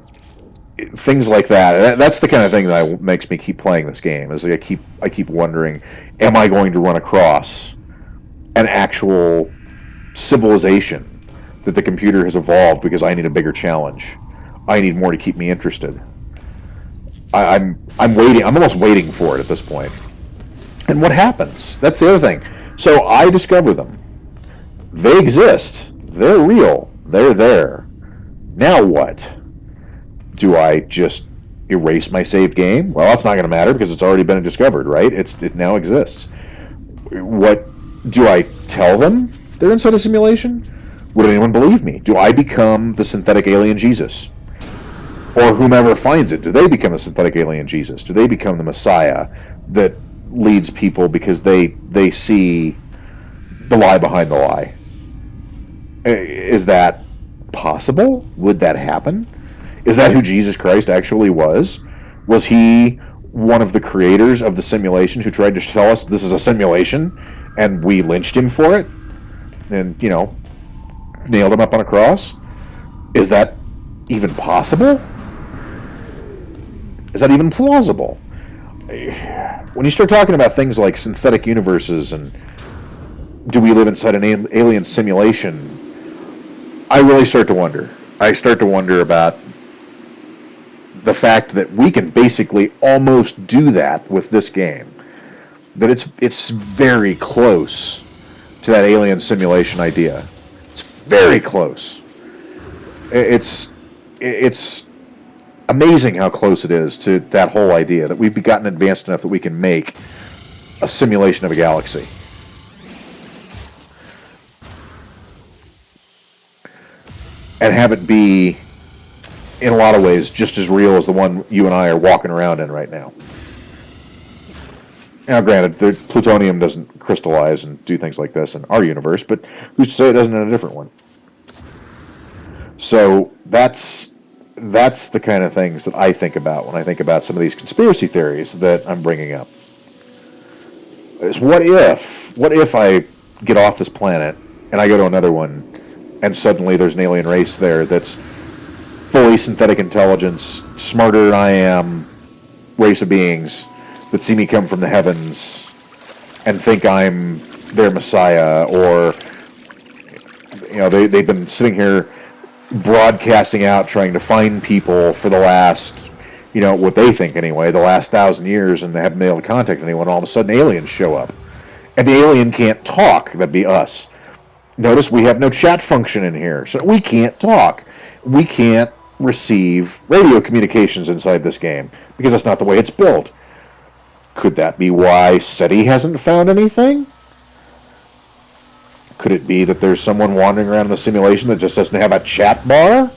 [SPEAKER 1] things like that. That's the kind of thing that makes me keep playing this game, is I keep wondering, am I going to run across an actual civilization that the computer has evolved because I need a bigger challenge? I need more to keep me interested. I'm waiting. I'm almost waiting for it at this point. And what happens? That's the other thing. So I discover them. They exist. They're real. They're there. Now what? Do I just erase my saved game? Well, that's not going to matter because it's already been discovered, right? It now exists. What do I tell them? They're inside a simulation? Would anyone believe me? Do I become the synthetic alien Jesus? Or whomever finds it, do they become the synthetic alien Jesus? Do they become the Messiah that leads people because they see the lie behind the lie? Is that possible? Would that happen? Is that who Jesus Christ actually was? Was he one of the creators of the simulation who tried to tell us this is a simulation and we lynched him for it? And, nailed him up on a cross? Is that even possible? Is that even plausible? When you start talking about things like synthetic universes and do we live inside an alien simulation, I really start to wonder. I start to wonder about the fact that we can basically almost do that with this game. That it's very close to that alien simulation idea. It's very close. It's amazing how close it is to that whole idea, that we've gotten advanced enough that we can make a simulation of a galaxy. And have it be, in a lot of ways, just as real as the one you and I are walking around in right now. Now, granted, the plutonium doesn't crystallize and do things like this in our universe, but who's to say it doesn't in a different one? So that's the kind of things that I think about when I think about some of these conspiracy theories that I'm bringing up. Is what if I get off this planet and I go to another one and suddenly there's an alien race there that's fully synthetic intelligence, smarter than I am, race of beings that see me come from the heavens and think I'm their messiah, or they've been sitting here broadcasting out trying to find people for the last, what they think anyway, the last 1,000 years, and they haven't been able to contact anyone. All of a sudden aliens show up and the alien can't talk. That'd be us. Notice we have no chat function in here, so we can't talk. We can't receive radio communications inside this game because that's not the way it's built. Could that be why SETI hasn't found anything? Could it be that there's someone wandering around in the simulation that just doesn't have a chat bar?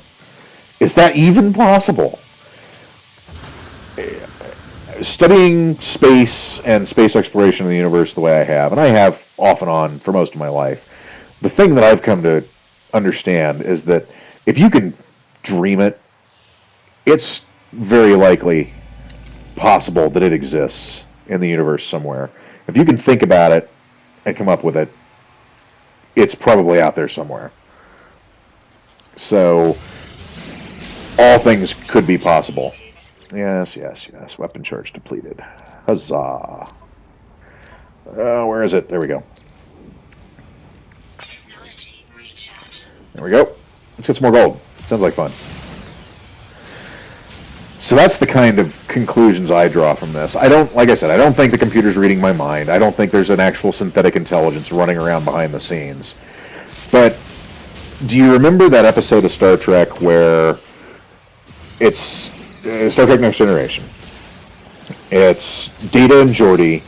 [SPEAKER 1] Is that even possible? Studying space and space exploration in the universe the way I have, and I have off and on for most of my life, the thing that I've come to understand is that if you can dream it, it's very likely possible that it exists in the universe somewhere. If you can think about it and come up with it, it's probably out there somewhere. So, all things could be possible. Yes, yes, yes. Weapon charge depleted. Huzzah. Where is it? There we go. There we go. Let's get some more gold. Sounds like fun. So that's the kind of conclusions I draw from this. Like I said, I don't think the computer's reading my mind. I don't think there's an actual synthetic intelligence running around behind the scenes. But do you remember that episode of Star Trek where it's Star Trek Next Generation? It's Data and Geordi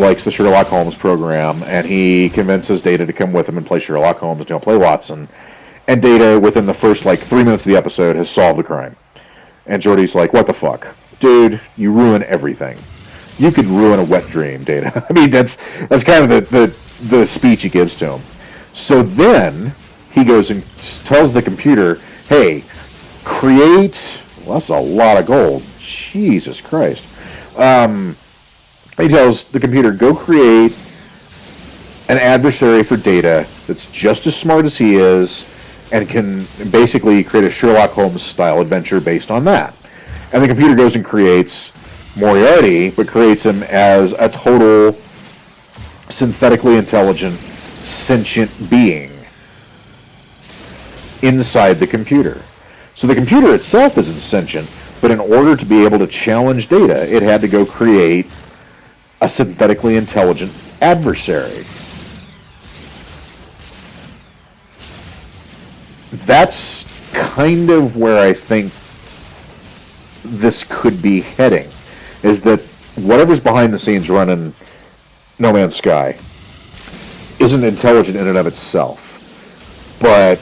[SPEAKER 1] likes the Sherlock Holmes program, and he convinces Data to come with him and play Sherlock Holmes, play Watson. And Data, within the first 3 minutes of the episode, has solved the crime. And Geordi's like, what the fuck? Dude, you ruin everything. You could ruin a wet dream, Data. I mean, that's kind of the speech he gives to him. So then he goes and tells the computer, hey, create... Well, that's a lot of gold. Jesus Christ. He tells the computer, go create an adversary for Data that's just as smart as he is and can basically create a Sherlock Holmes-style adventure based on that. And the computer goes and creates Moriarty, but creates him as a total synthetically intelligent, sentient being inside the computer. So the computer itself isn't sentient, but in order to be able to challenge Data, it had to go create a synthetically intelligent adversary. That's kind of where I think this could be heading, is that whatever's behind the scenes running No Man's Sky isn't intelligent in and of itself. But,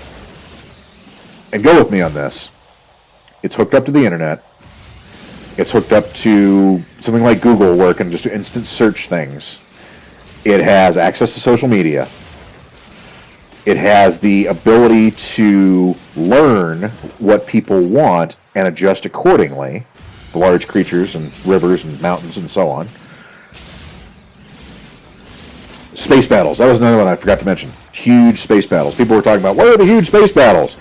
[SPEAKER 1] and go with me on this, it's hooked up to the internet. It's hooked up to something like Google where it can just instant search things. It has access to social media. It has the ability to learn what people want and adjust accordingly. The large creatures and rivers and mountains and so on. Space battles. That was another one I forgot to mention. Huge space battles. People were talking about, what are the huge space battles?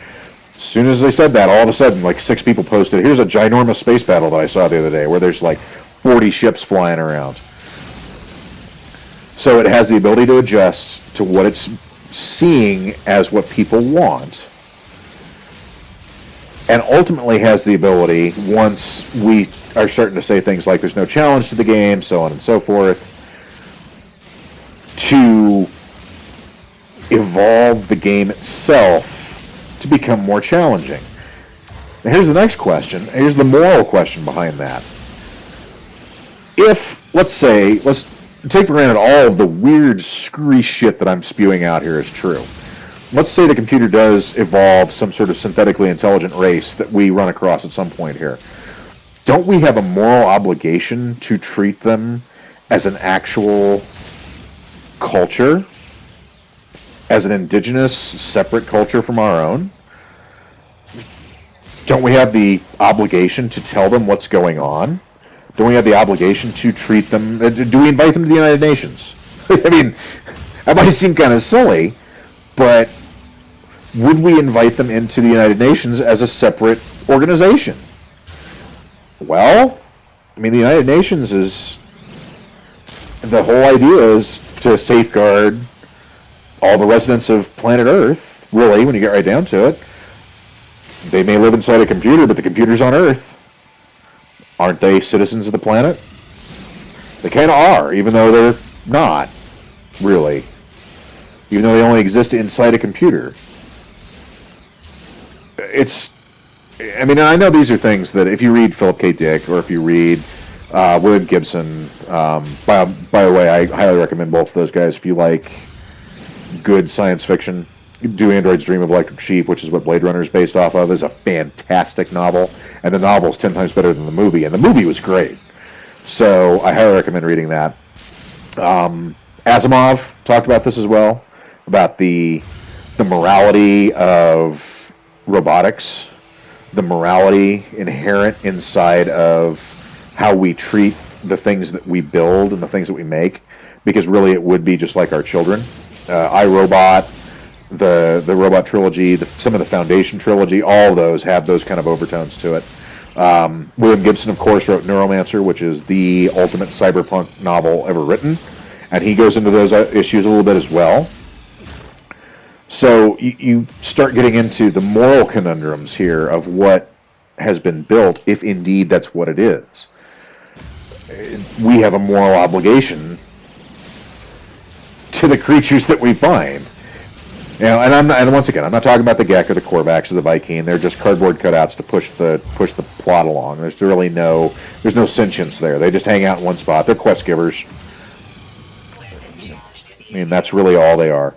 [SPEAKER 1] As soon as they said that, all of a sudden, 6 people posted, here's a ginormous space battle that I saw the other day, where there's 40 ships flying around. So it has the ability to adjust to what it's seeing as what people want. And ultimately has the ability, once we are starting to say things like there's no challenge to the game, so on and so forth, to evolve the game itself to become more challenging. Now here's the next question. Here's the moral question behind that. If, let's take for granted all of the weird, screwy shit that I'm spewing out here is true. Let's say the computer does evolve some sort of synthetically intelligent race that we run across at some point here. Don't we have a moral obligation to treat them as an actual culture? As an indigenous, separate culture from our own? Don't we have the obligation to tell them what's going on? Don't we have the obligation to treat them... Do we invite them to the United Nations? I mean, that might seem kind of silly, but would we invite them into the United Nations as a separate organization? Well, I mean, the United Nations is... The whole idea is to safeguard all the residents of planet Earth, really, when you get right down to it. They may live inside a computer, but the computer's on Earth. Aren't they citizens of the planet? They kind of are, even though they're not, really. Even though they only exist inside a computer. I mean, I know these are things that if you read Philip K. Dick, or if you read William Gibson. By the way, I highly recommend both of those guys if you like good science fiction. Do Androids Dream of Electric Sheep, which is what Blade Runner is based off of, is a fantastic novel, and the novel is 10 times better than the movie, and the movie was great. So I highly recommend reading that. Asimov talked about this as well, about the morality of robotics, the morality inherent inside of how we treat the things that we build and the things that we make, because really it would be just like our children. iRobot, the Robot trilogy, some of the Foundation trilogy, all of those have those kind of overtones to it. William Gibson, of course, wrote Neuromancer, which is the ultimate cyberpunk novel ever written, and he goes into those issues a little bit as well. So you start getting into the moral conundrums here of what has been built, if indeed that's what it is. We have a moral obligation to the creatures that we find. You know, and once again, I'm not talking about the Gek or the Korvax or the Viking. They're just cardboard cutouts to push the plot along. There's really no sentience there. They just hang out in one spot. They're quest givers. I mean, that's really all they are.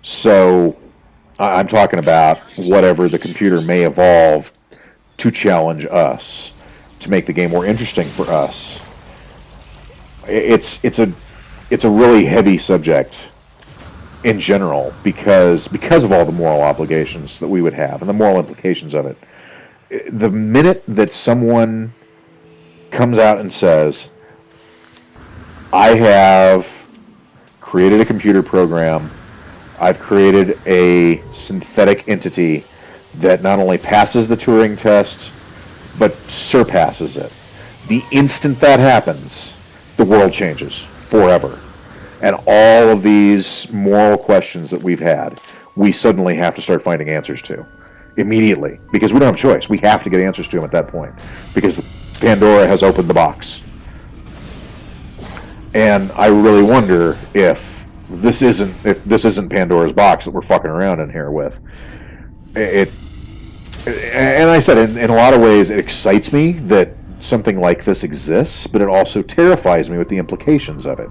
[SPEAKER 1] So I'm talking about whatever the computer may evolve to challenge us, to make the game more interesting for us. It's a really heavy subject in general because of all the moral obligations that we would have and the moral implications of it. The minute that someone comes out and says, I have created a computer program, I've created a synthetic entity that not only passes the Turing test, but surpasses it. The instant that happens, the world changes forever. And all of these moral questions that we've had, we suddenly have to start finding answers to immediately, because we don't have a choice. We have to get answers to them at that point, because Pandora has opened the box. And I really wonder if this isn't Pandora's box that we're fucking around in here with. And I said, in a lot of ways, it excites me that something like this exists, but it also terrifies me with the implications of it.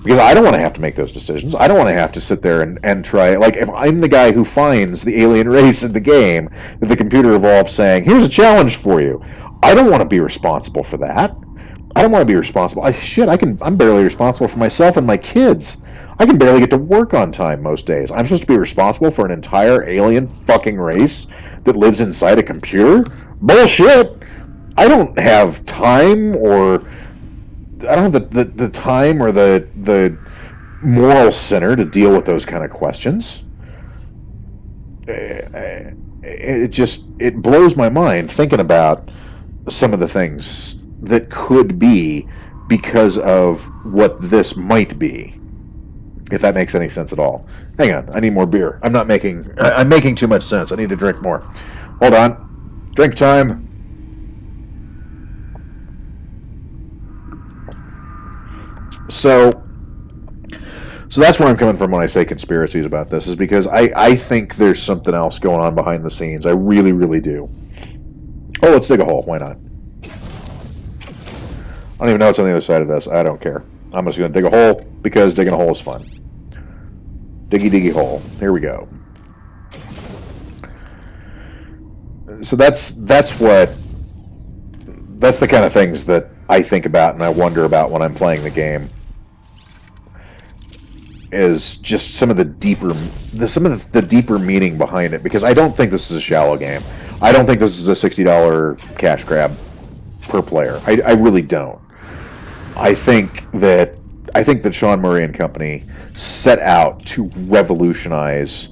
[SPEAKER 1] Because I don't want to have to make those decisions. I don't want to have to sit there and try. Like, if I'm the guy who finds the alien race in the game that the computer evolved saying, here's a challenge for you, I don't want to be responsible for that. I don't want to be responsible. I'm barely responsible for myself and my kids. I can barely get to work on time most days. I'm supposed to be responsible for an entire alien fucking race that lives inside a computer? Bullshit! I don't have time, or I don't have the time or the moral center to deal with those kind of questions. It blows my mind thinking about some of the things that could be because of what this might be, if that makes any sense at all. Hang on, I need more beer. I'm making too much sense. I need to drink more. Hold on. Drink time. So that's where I'm coming from when I say conspiracies about this, is because I think there's something else going on behind the scenes. I really, really do. Oh, let's dig a hole. Why not? I don't even know what's on the other side of this. I don't care. I'm just going to dig a hole because digging a hole is fun. Diggy, diggy hole. Here we go. So that's the kind of things that I think about and I wonder about when I'm playing the game. Is just some of the deeper meaning behind it, because I don't think this is a shallow game. I don't think this is a $60 cash grab per player. I really don't. I think that Sean Murray and company set out to revolutionize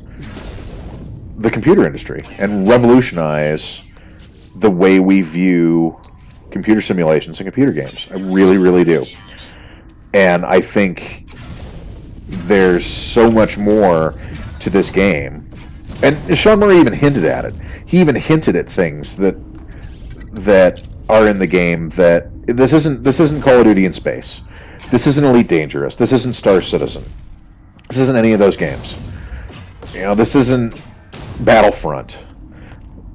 [SPEAKER 1] the computer industry and revolutionize the way we view computer simulations and computer games. I really, really do. And I think there's so much more to this game. And Sean Murray even hinted at it. He even hinted at things that are in the game that this isn't Call of Duty in space. This isn't Elite Dangerous. This isn't Star Citizen. This isn't any of those games. You know, this isn't Battlefront.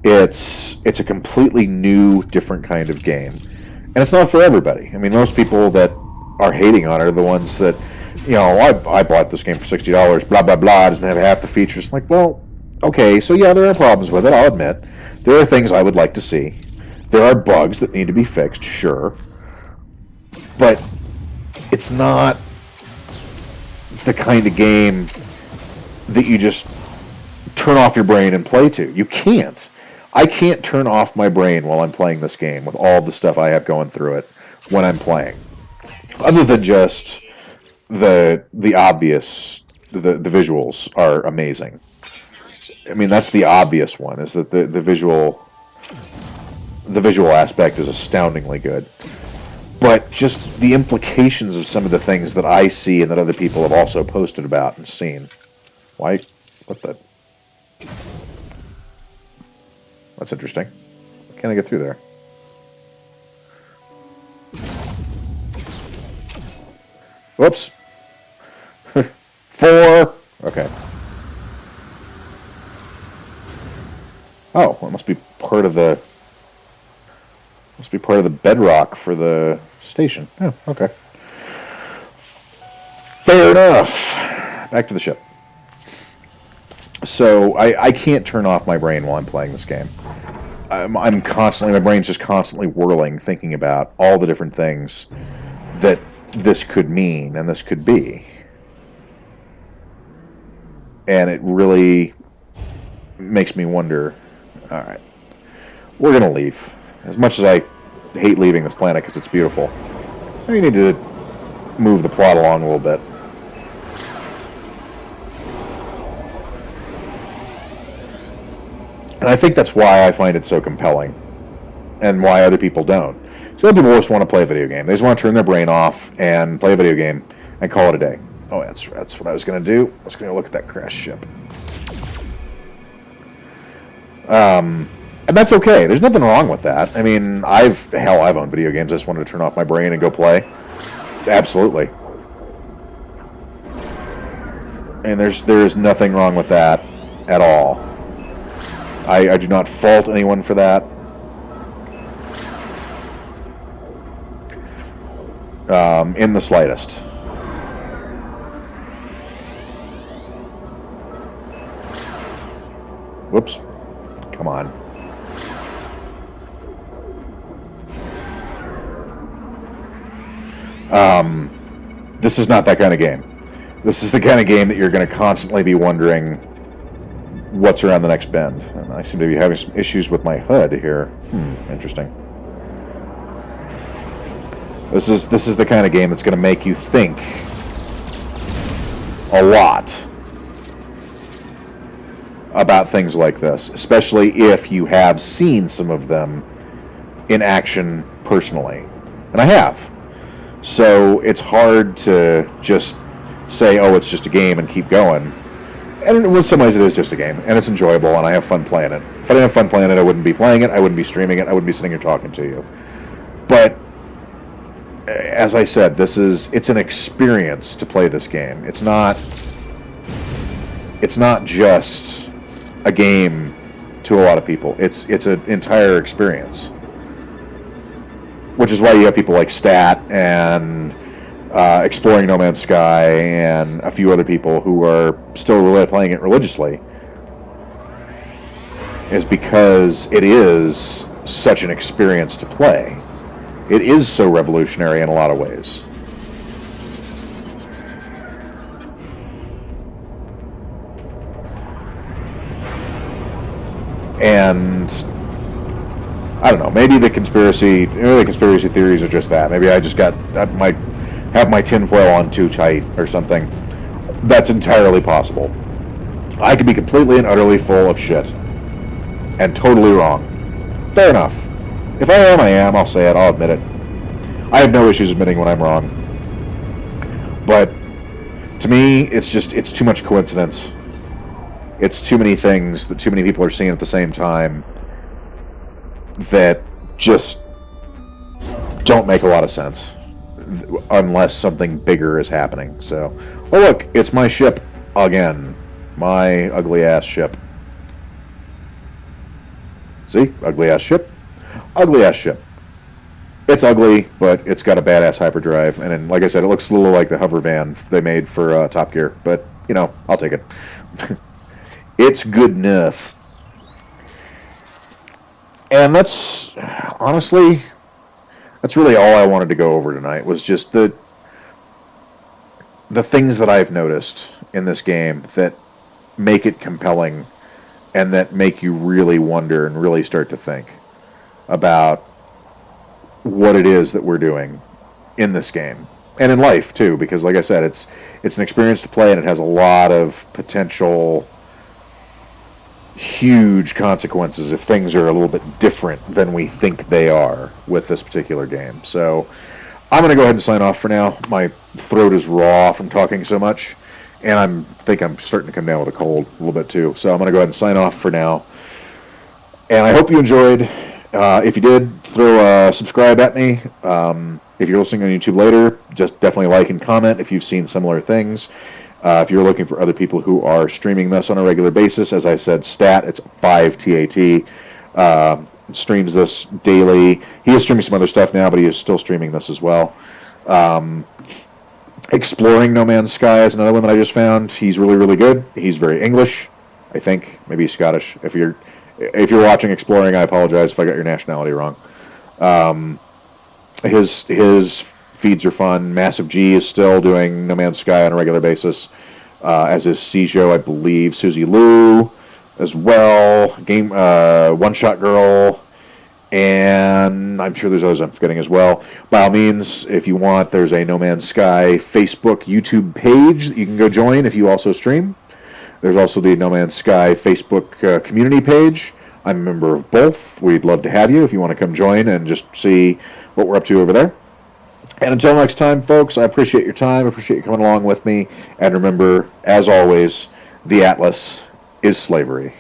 [SPEAKER 1] It's a completely new, different kind of game, and it's not for everybody. I mean, most people that are hating on it are the ones that, I bought this game for $60, blah blah blah, doesn't have half the features. I'm like, well, okay, so yeah, there are problems with it. I'll admit, there are things I would like to see. There are bugs that need to be fixed, sure, but it's not the kind of game that you just turn off your brain and play to. You can't. I can't turn off my brain while I'm playing this game with all the stuff I have going through it when I'm playing. Other than just the obvious, the visuals are amazing. I mean, that's the obvious one, is that the visual aspect is astoundingly good. But just the implications of some of the things that I see and that other people have also posted about and seen. Why? What the? That's interesting. Can I get through there? Whoops. 4. Okay. Oh, well, it must be part of the bedrock for the station. Oh, okay. Fair enough. Back to the ship. So I can't turn off my brain while I'm playing this game. I'm constantly, my brain's just constantly whirling, thinking about all the different things that this could mean and this could be. And it really makes me wonder, all right, we're going to leave. As much as I hate leaving this planet because it's beautiful, we need to move the plot along a little bit. And I think that's why I find it so compelling, and why other people don't. So other people just want to play a video game. They just want to turn their brain off and play a video game and call it a day. Oh, that's what I was going to do. I was going to look at that crashed ship. And that's okay. There's nothing wrong with that. I mean, I've owned video games. I just wanted to turn off my brain and go play. Absolutely. And there's nothing wrong with that at all. I do not fault anyone for that. In the slightest. Whoops. Come on. This is not that kind of game. This is the kind of game that you're going to constantly be wondering what's around the next bend. And I seem to be having some issues with my HUD here. Interesting. This is the kind of game that's going to make you think a lot about things like this, especially if you have seen some of them in action personally. And I have. So it's hard to just say, oh, it's just a game and keep going. And in some ways it is just a game, and it's enjoyable, and I have fun playing it. If I didn't have fun playing it, I wouldn't be playing it, I wouldn't be streaming it, I wouldn't be sitting here talking to you. But, as I said, it's an experience to play this game. It's not just a game to a lot of people. It's an entire experience. Which is why you have people like Stat and Exploring No Man's Sky and a few other people who are still really playing it religiously, is because it is such an experience to play. It is so revolutionary in a lot of ways. And I don't know, maybe the conspiracy theories are just that. Maybe I just have my tinfoil on too tight or something. That's entirely possible. I could be completely and utterly full of shit and totally wrong. Fair enough. If I am, I'll say it, I'll admit it. I have no issues admitting when I'm wrong. But to me, it's too much coincidence. It's too many things that too many people are seeing at the same time that just don't make a lot of sense unless something bigger is happening. So, oh look, it's my ship again. My ugly ass ship. See? Ugly ass ship. Ugly ass ship. It's ugly, but it's got a badass hyperdrive. And then, like I said, it looks a little like the hover van they made for Top Gear. But, you know, I'll take it. It's good enough. And that's, honestly, that's really all I wanted to go over tonight, was just the things that I've noticed in this game that make it compelling and that make you really wonder and really start to think about what it is that we're doing in this game and in life too, because like I said, it's an experience to play, and it has a lot of potential huge consequences if things are a little bit different than we think they are with this particular game. So I'm going to go ahead and sign off for now. My throat is raw from talking so much, and I think I'm starting to come down with a cold a little bit too. So I'm going to go ahead and sign off for now. And I hope you enjoyed. If you did, throw a subscribe at me. If you're listening on YouTube later, just definitely like and comment if you've seen similar things. If you're looking for other people who are streaming this on a regular basis, as I said, it's 5TAT. Streams this daily. He is streaming some other stuff now, but he is still streaming this as well. Exploring No Man's Sky is another one that I just found. He's really, really good. He's very English, I think. Maybe he's Scottish. If you're watching Exploring, I apologize if I got your nationality wrong. His feeds are fun. Massive G is still doing No Man's Sky on a regular basis, as is Stijo, I believe. Susie Lou as well. One Shot Girl, and I'm sure there's others I'm forgetting as well. By all means, if you want, there's a No Man's Sky Facebook, YouTube page that you can go join if you also stream. There's also the No Man's Sky Facebook community page. I'm a member of both. We'd love to have you if you want to come join and just see what we're up to over there. And until next time, folks, I appreciate your time. I appreciate you coming along with me. And remember, as always, the Atlas is slavery.